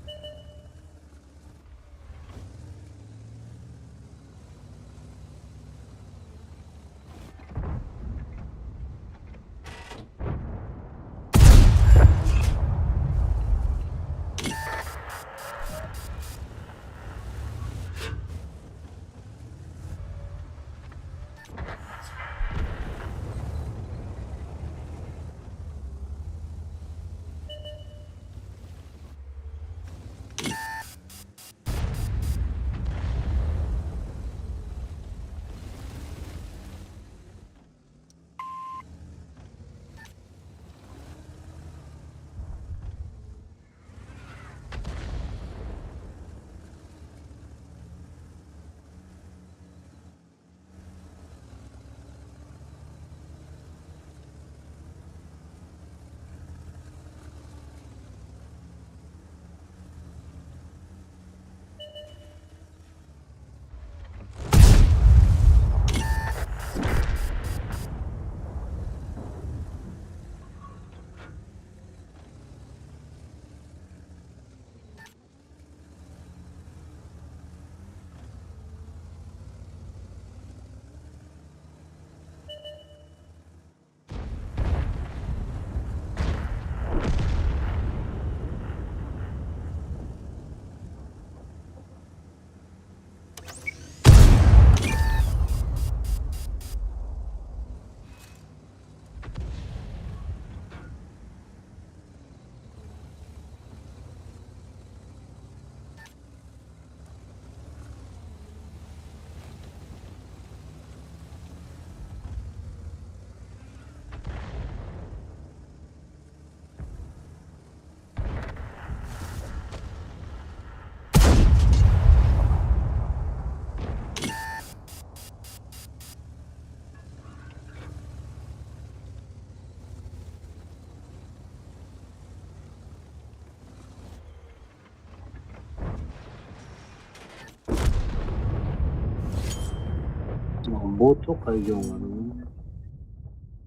با تو قیجا اومدم.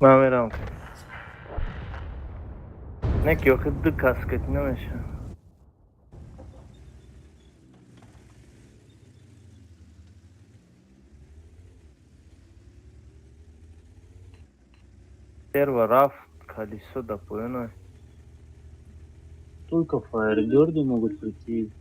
من میرم که نه که آخه دو کاسکت نمیشه. سر و رفت کالیسو دا پوینه. Только фаерберды могут прийти.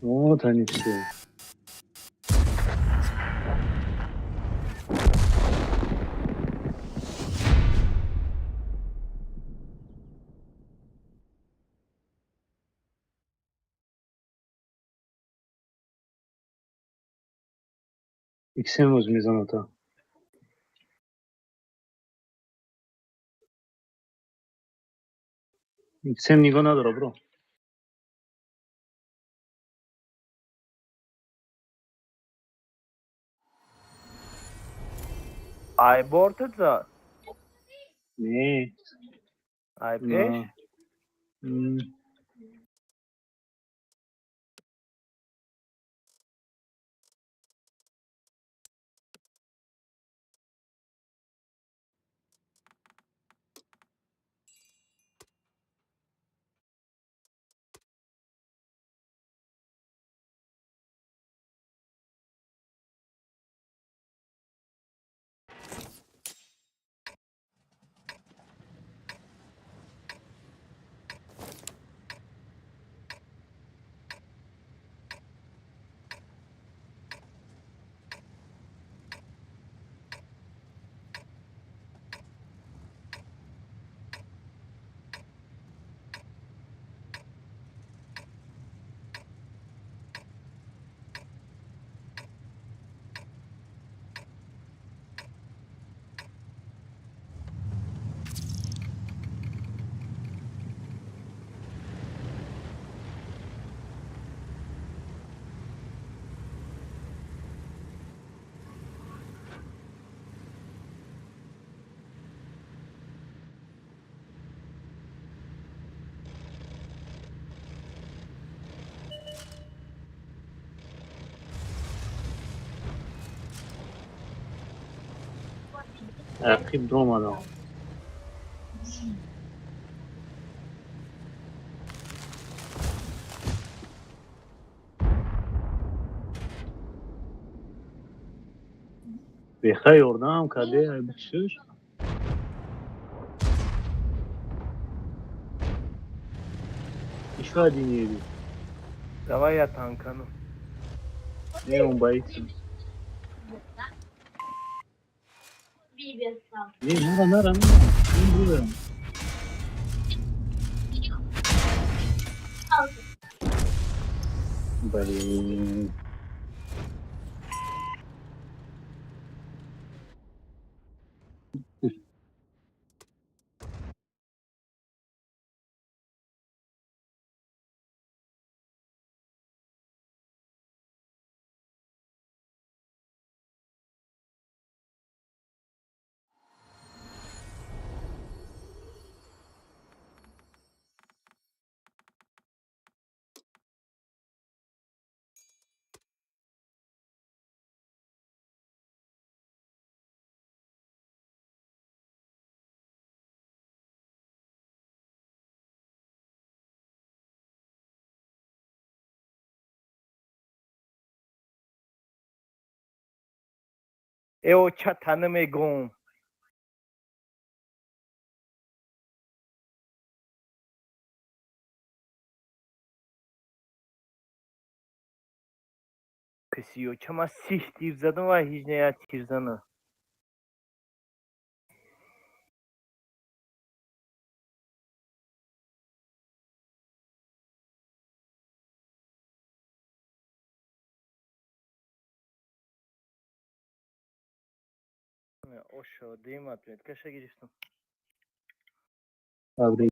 Вот они все. XM возьми замота. XM нигого надо, бро. ای بارت زد. Не, ای پیش. на. М, عقیب دو اومدم. بخیر اردم کده بکشش. ایشو دینیدی. دوای یا تانکنو. نه اون باید. نه نرا این بودم. بله. ایو چه تنمیگم. کسیو چه ما سیش تیر زدم و هیچ نیت تیر زنه. o şodiyim atletkaşa giriştim. Abi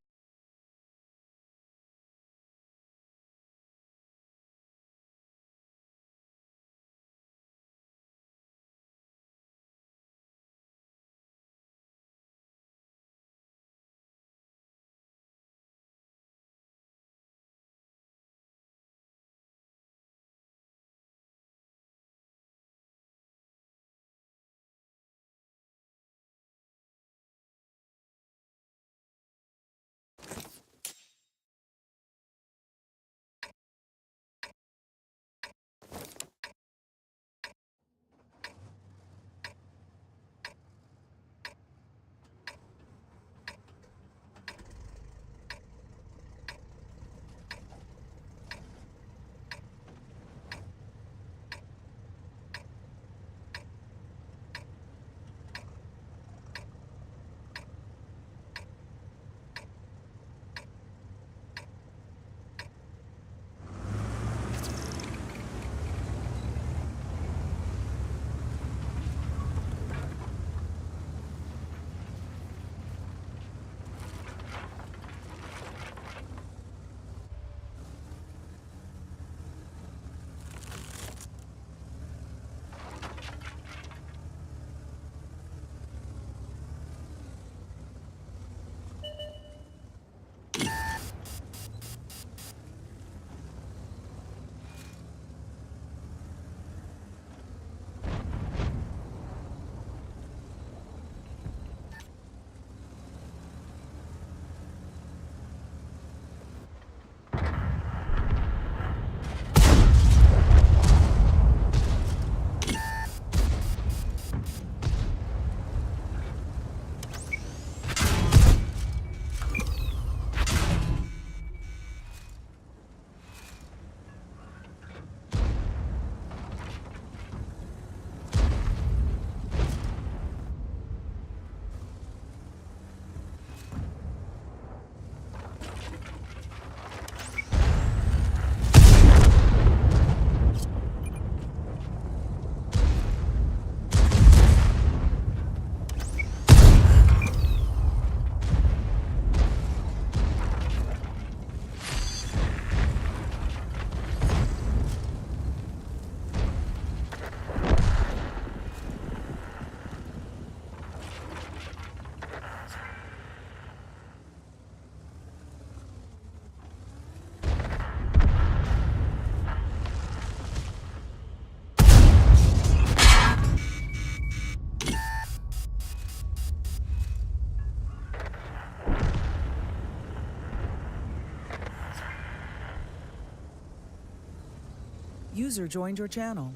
User joined your channel.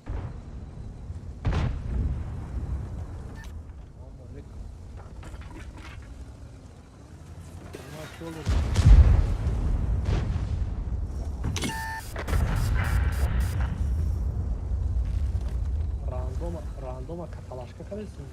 Randoma kafalaşka kalesın.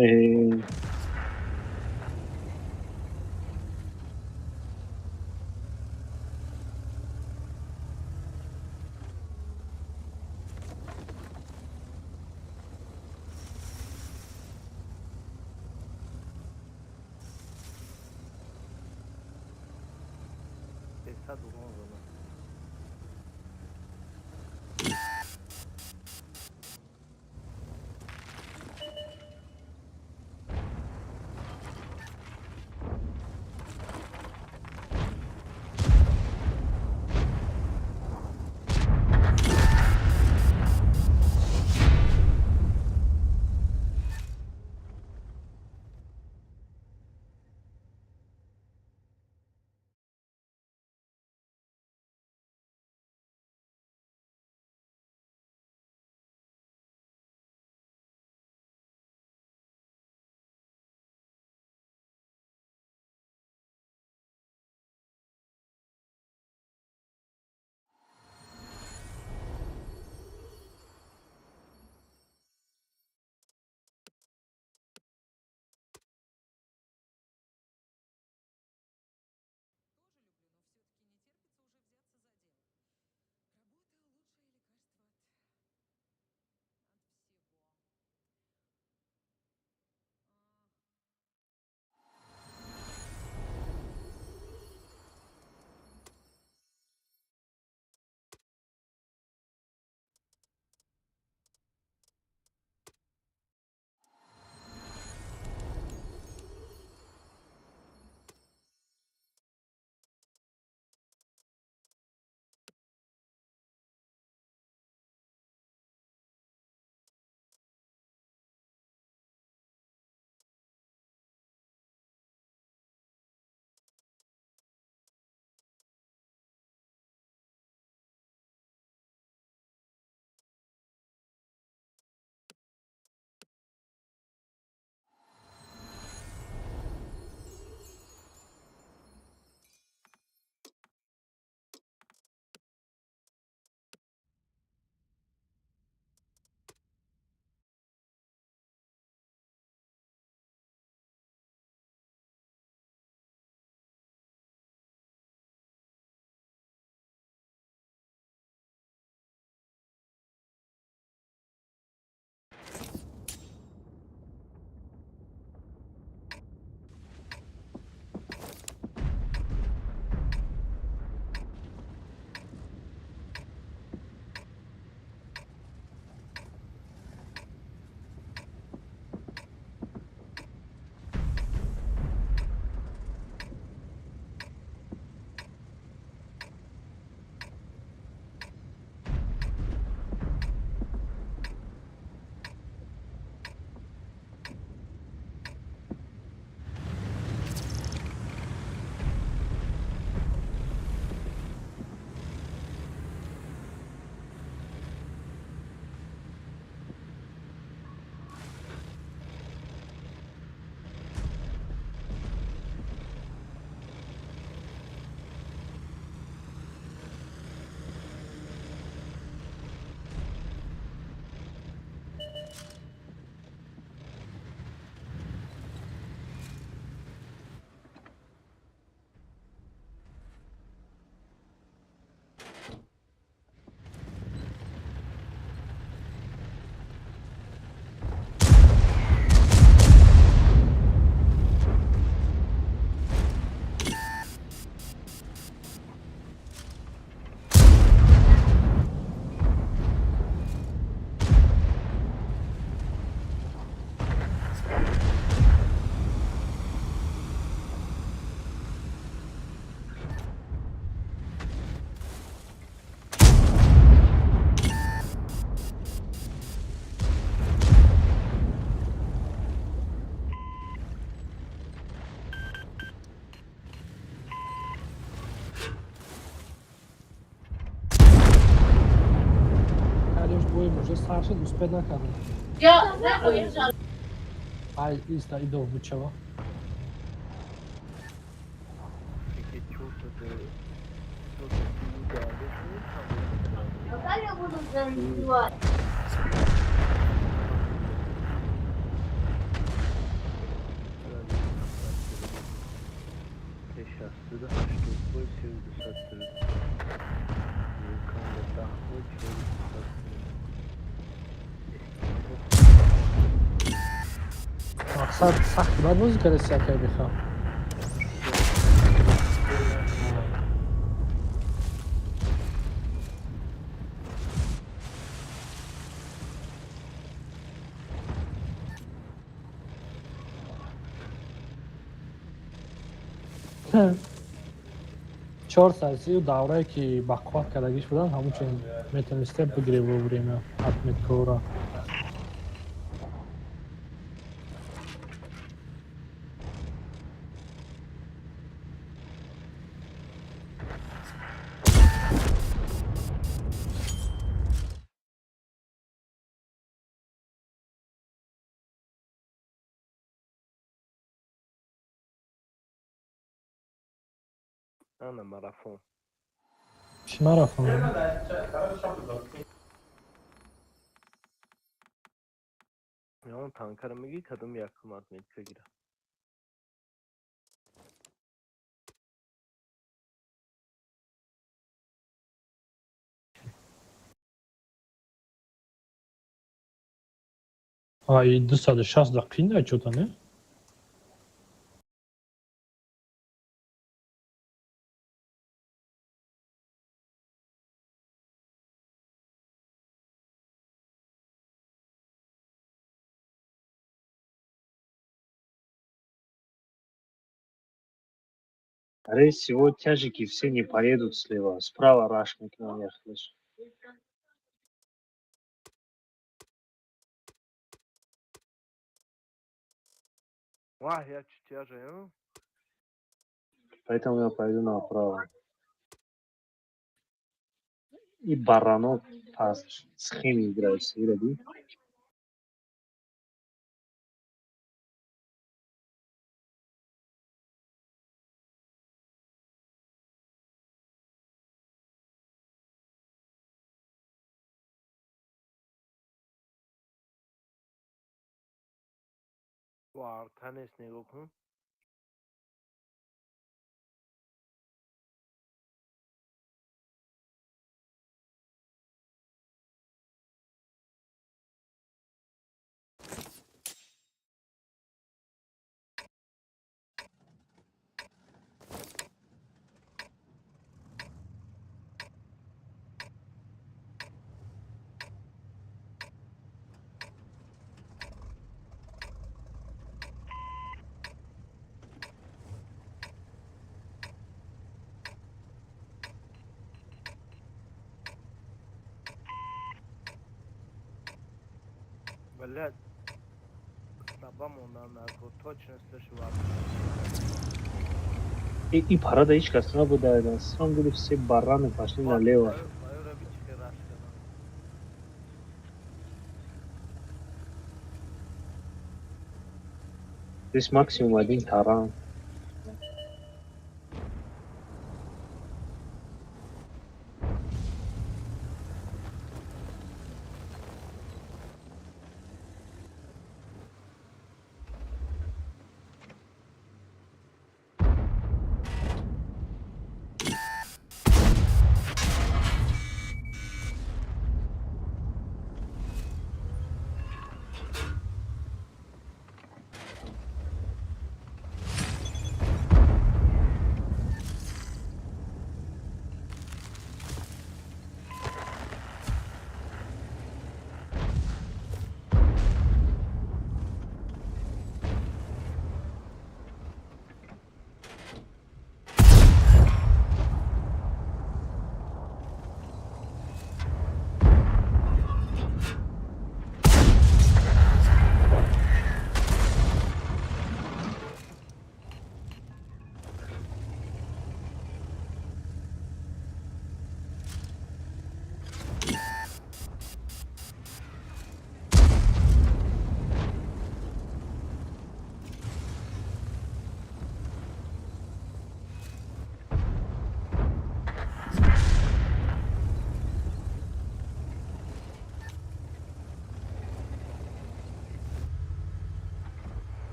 Ee, Está durma o zaman. Może starszy, uspět na kamer. Jo, nepojeżdżam. A jistá jdou vůčeho. Peki çok iyi geldi. Bakar ya bunu zannediyor. سخت بعد بازی کرده سیاکه بخواه چهار سرسی و دوره که بقوه کردگیش بودن همون چون میتونسته بگیری و بریم حتمیت کورا انا مرافون چی من رفتم یا اون تانکر میگی کدوم یک کمات میگیره ای 260 دقیقه نه چوتا نه Скорее всего, тяжики все не поедут слева. Справа рашник наверх лишь. واه я читяжаю Поэтому я пойду направо. И баранок с химией играется. Видели? واه تنس نگاه کن بلد слаба мондан нарко точно слышу вас И парада ичка слабо да. На самом деле все бараны пошли налево. мое рабичке рашкана Здесь максимум один таран.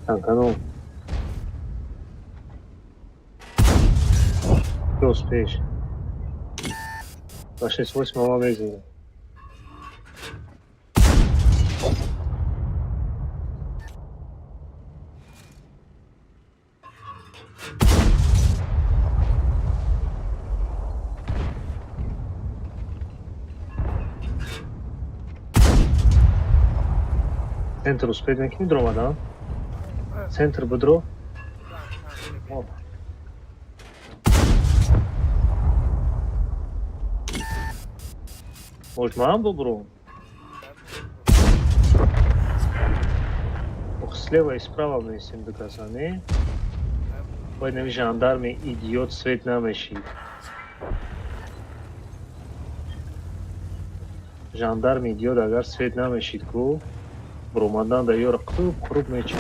Танкану. Ты успеешь. На 6-8 лезет. Центр успеет накинь дрова, да? Центр бедро. Оп. Может, мамбу, бро? Ох, слева и справа мне всем доказаны. Поэтому жандарме идиот свет намешит. Жандарме идиот агар свет намешит, ку. Бромадан да ёра круп мечет.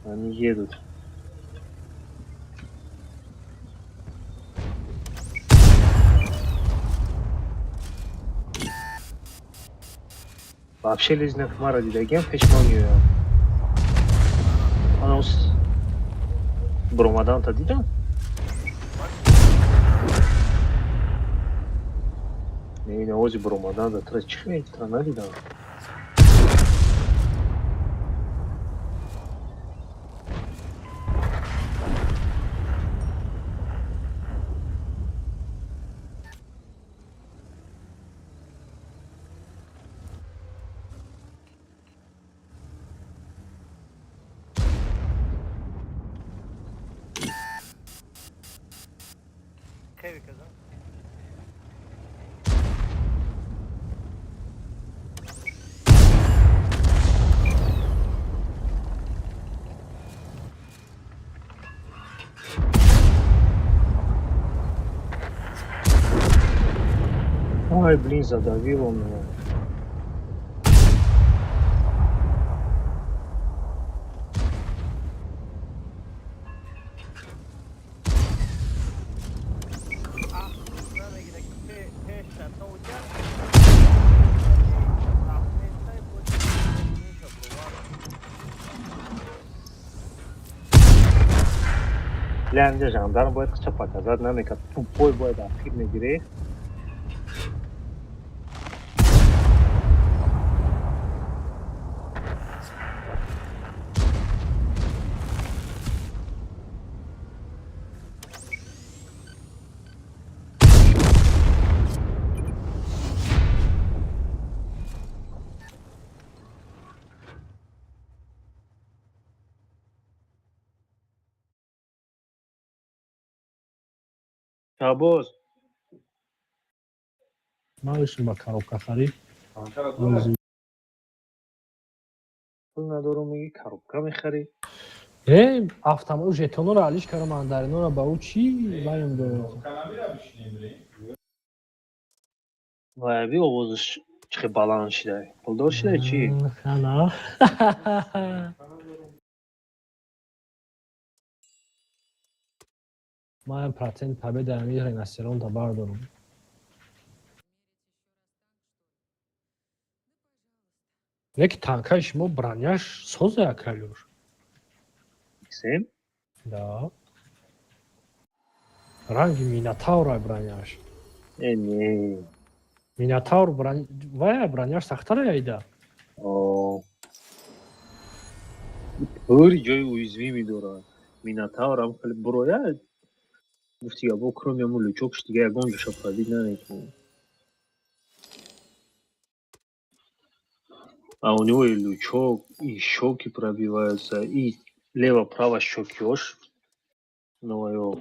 Они едут. Вообще лезет хмара дидагем пешмонию. Она ус Бромадан-то дидам? Не, ози Бромадан да тречхе, трана дидам. خیلی کردم. Ай, блин, задавил он меня. Для меня жандарм будет хотя показать нам, как тупой будет активный грех. Шабоз. Малышин ба коробка харид. Пул надорум меги коробка мехари. Автомат жетонро алиш кардам мандариноро ба ӯ чӣ ваем дод? Ваяби овозиш чиқи баланд шидай. Пулдор шидай чӣ? Хана. Ман процент победа амир ренасеронта бардорам. Леки танкаи шумо броняш соза якалёр. Иксем? Да. Ранги Минотавра броняш. Не. Минотавр вая броняш сахтара яйда. Ҳори ҷои уязвимӣ дорад. Минотаврам хеле бурояд. Гуфти ябо кроме ҳамун лучокш дига ягон ҷоша пробить намекунад. А у него и лучок, и щеки пробиваются, и лево-право щекёж. Но его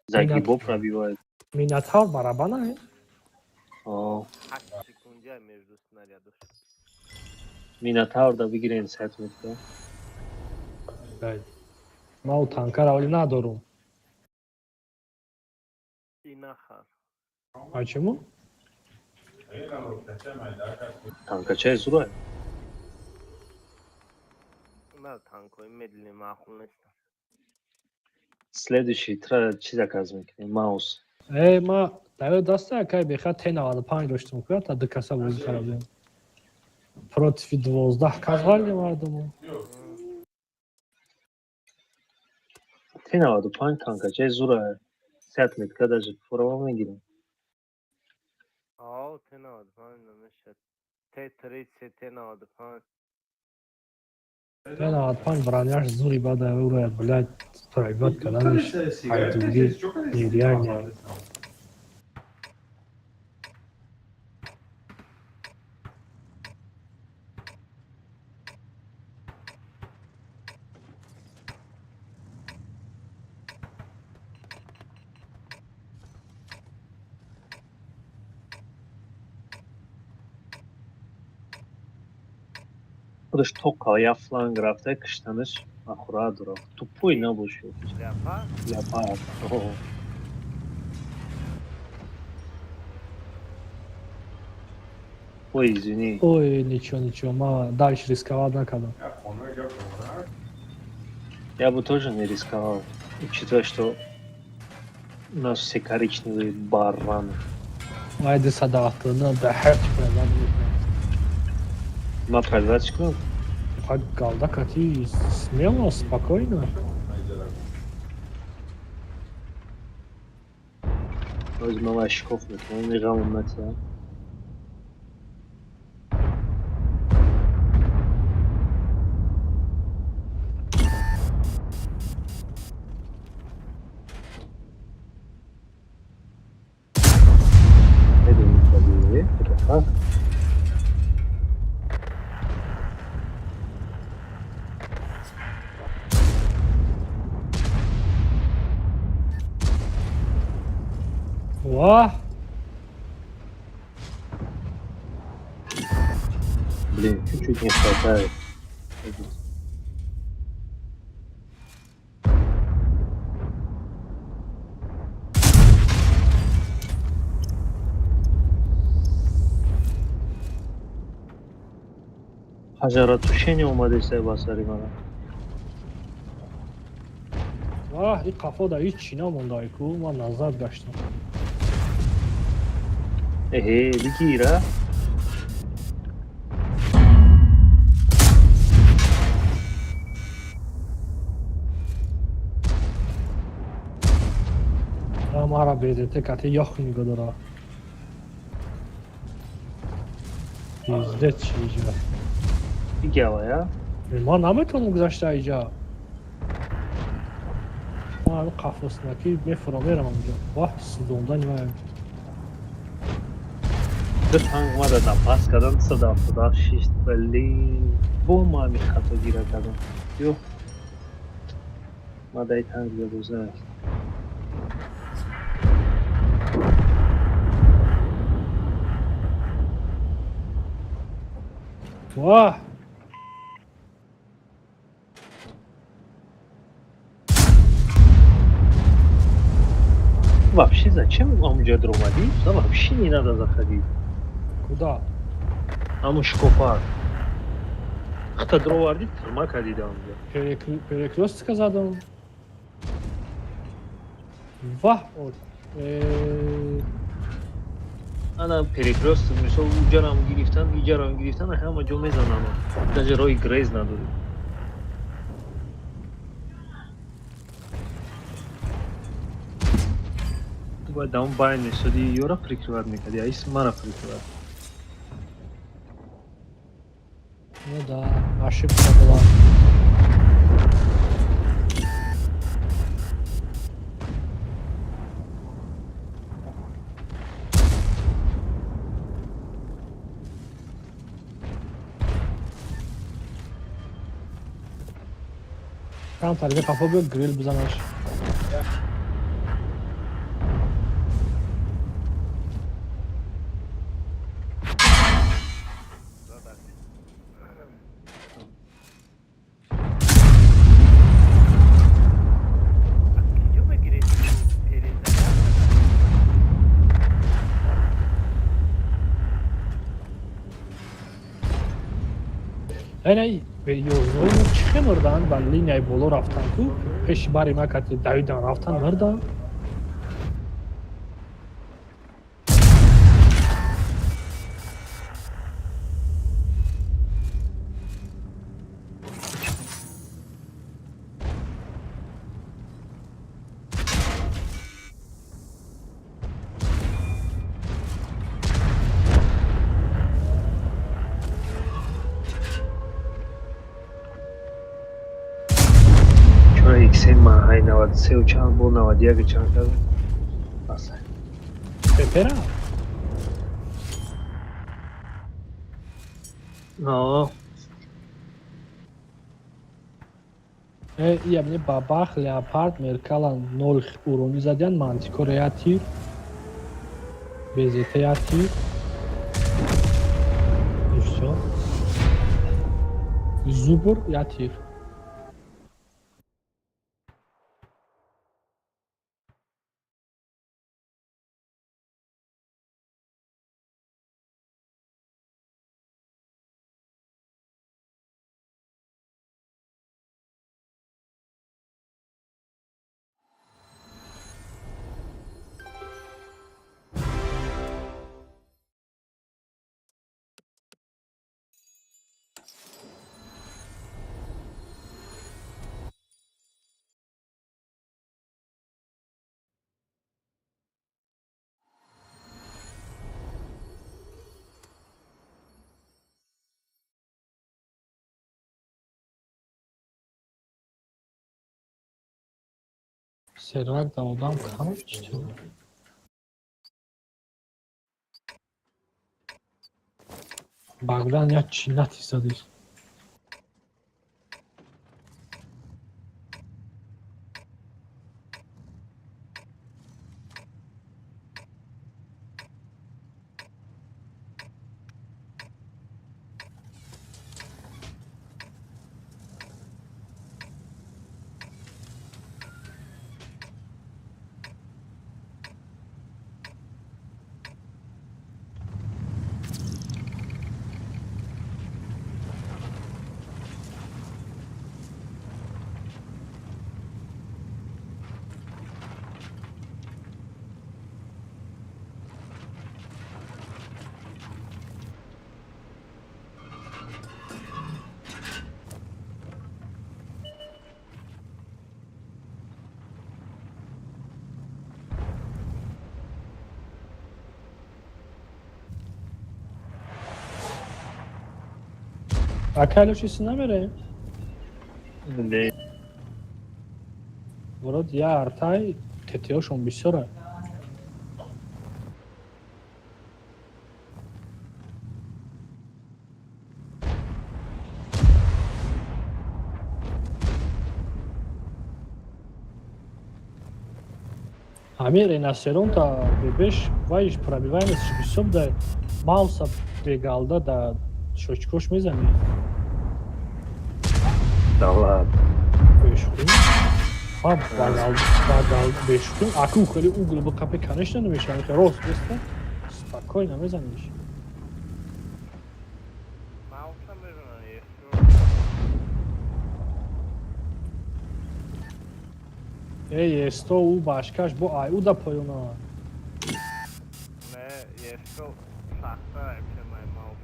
загибо пробивает. Минотавр барабана е? 8 секунди между снарядов. Минотавр да бигирен сет метка. Ман у танкара оли надорум. Инахар. А чему? Танкачай зурай. На танкой медленный махнул. Следующий чи заказ мекунем? Маус. ما давид дастаа кай беха те 95 доштум ка та дикаса бозӣ кардем против 12 казғали мардум Те 95 канка чай зура 100 метка даже фурава мегирем. آه ته 95 نمیشه ته 30 ته 95 те 95 броняш зури бада ура блядь пройбат каданиш хайдуги нереально Худаш тока я фланг рафта киштанаш ахура дура. Тупой набоши. ляпа Ляпа. Ой, извини. ой ничего ма дальше рисковать накадам Я бы тоже не рисковал, учитывая, что у нас все коричневые бараны. айди садақтыны да херч кунам Мы производительно Как галда кати смело, спокойно. возьмем очков, но не жалуем на тебя. Это как? Вах! Блин, чуть-чуть не хватает. Пожаротушение умадеся басари мана. Вах, این قفا در هیچ چی نمونده کو من نظر داشتم بگیره. ما را بیدته کتی یخ میگذاره پیزده چی اینجا Бегала, я? ما نمیتونم گذاشته اینجا ما همین قفصنکی میفرم میرم اونجا واه سودونده نیمه Dur tank var da pas kadın sadafta şişt belli. Bu mami hata gira kadın. Yok. Madai tank ya güzel. واه Вообще зачем амуджа дромади? Да вообще не надо заходить. куда Аму шкофа. Хата дроварди тырма кадида амуджа. перекрестка задам вах Ana перекресток мисол уҷарам гирифтан, иҷарам гирифтан ҳама ҷо мезанам. Даже роҳи грез надорем. Ту бояд дар он байн месоди ёра прикрывать мекарди, аис мара прикрывать. ну да ошибка была Там тарга кафа бё грил бизанаш. Yo me quería Ай ёзои чӣ мурдан ба линияи боло рафтан ку пеши бари ма кати давидан рафтан мурдан سه ماه 93 و چند بود 91 چند کرد اصلا پپرا آه یعنی бабах леопард меркалан 0 урони задян мантикор я тир безета я тир и всё зубр я тир сервак да одам кам чӣ багран як чинати задиш акайло чиси намере не вород я артай тетиёшон бисёра ҳамин ренасеронта бебеш вайш пробиваемец бисёр да мауса прегалда да шочкош мезани давлад бешукин ҳа багал бешукин аку хеле угл ба капе конечно намешавад рост беста спокойно мезаниш Маусом میزنن یه эй есто у башкаш бо ай уда поёна نه یه سو سخته میشه من ماوس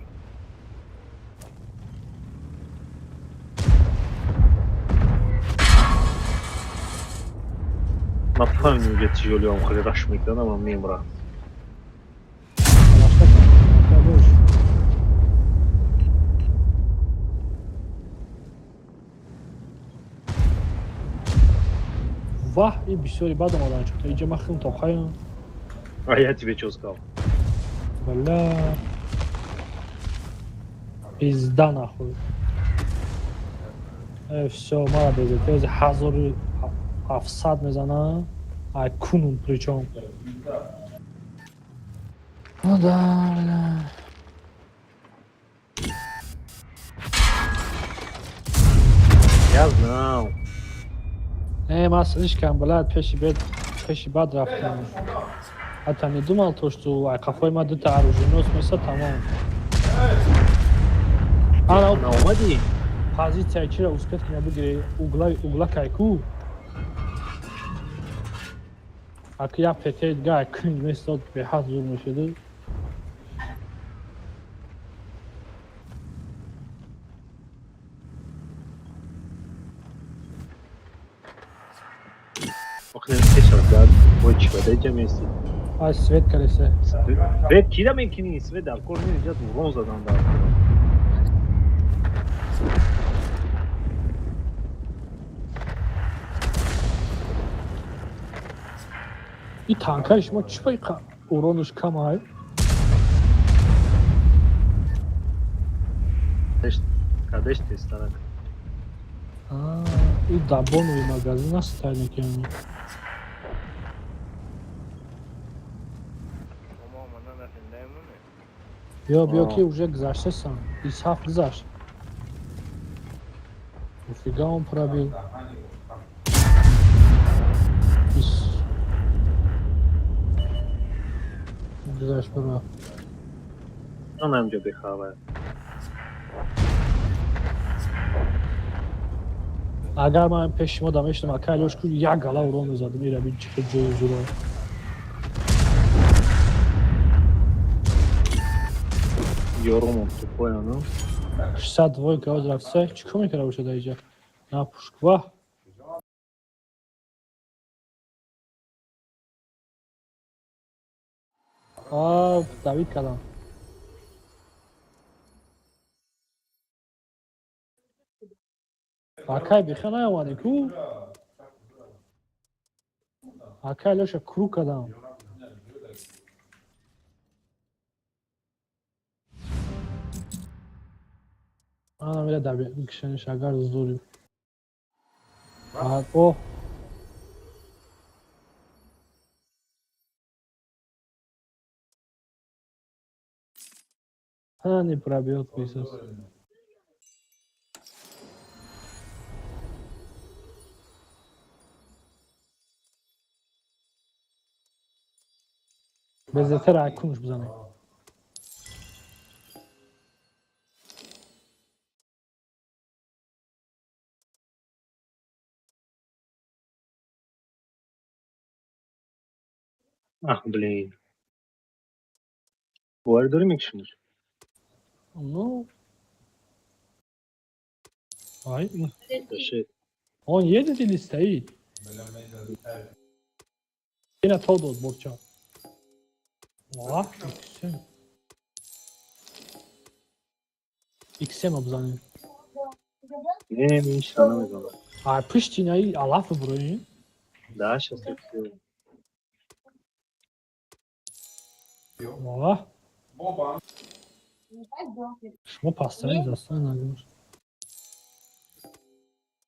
напомню где тяжелее хали раш меканам ам мемра ваҳ и бисёри бад омадан чук та иҷа махим тохаён а я тебе что сказал бала пизда нахуй всё мара безетез 1700 мезанам ай кунун причём ну да бля я знал ман слишком блад пеши бад рафтам ҳатта не думал то что қафои ман дута оружейнос меса тамом ана наомадӣ позиция чира успех кина бигире угла кайку аки я петет гай кун место беҳад зур мешуду дайте вместе. ай свет колесе Свет, ки да мекини свет дар кор меҷад урон задан дар кор. این تانکایش ما چی باید اورانش کم های؟ Кадеш тестарак. این дабоновый магазин است тайна کنی. Ama mana nafindeyim mi? بیا که уже گذشته سن. 27 گذشت. Фига он пробил. گذشت برو. من همجا بخواه. اگر من پیش ما دمشتم اکایلوش که یک گلا اوران میزدم میره بین چه جای زورا. Yorumum tupое, ну. 62 از رفته چیکار میکنه باشه در اینجا؟ نه پشکواه. Давид кадам. Акай бихе наомади ку? Акай лоша кру кадам. Ана мира даби кишани шагар зури. О. Не пробьет Иисус. بزرگتر عکونش بزنه. Ах, блин. Буває дори мікшиниш? Ну. Ай. Shit. Он едет или стоит? Yine Todos borçam. Vah, ikisi. İkisi mi obzanıyor? Не, ничего не знаю. А Прищина и Алафа брони. Да, сейчас я все. Vah. Şunu pastayı zastan alıyoruz.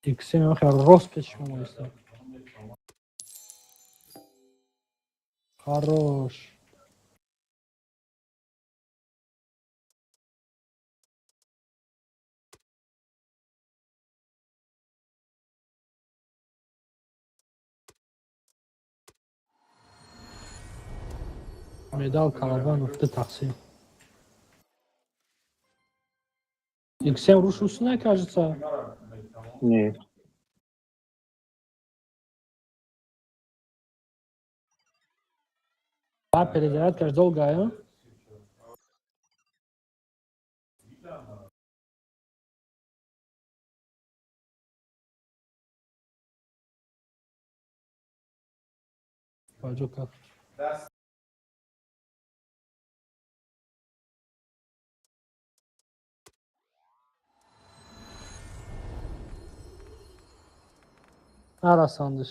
İkisi mi bakar Rospeçim oysa. Хорош. Medal Kalabanov'da Taksim. Ikisem Ruş Rusuna кажется. Не. А перезарядка ж долгая, а? Пойдёт как. Arasandış.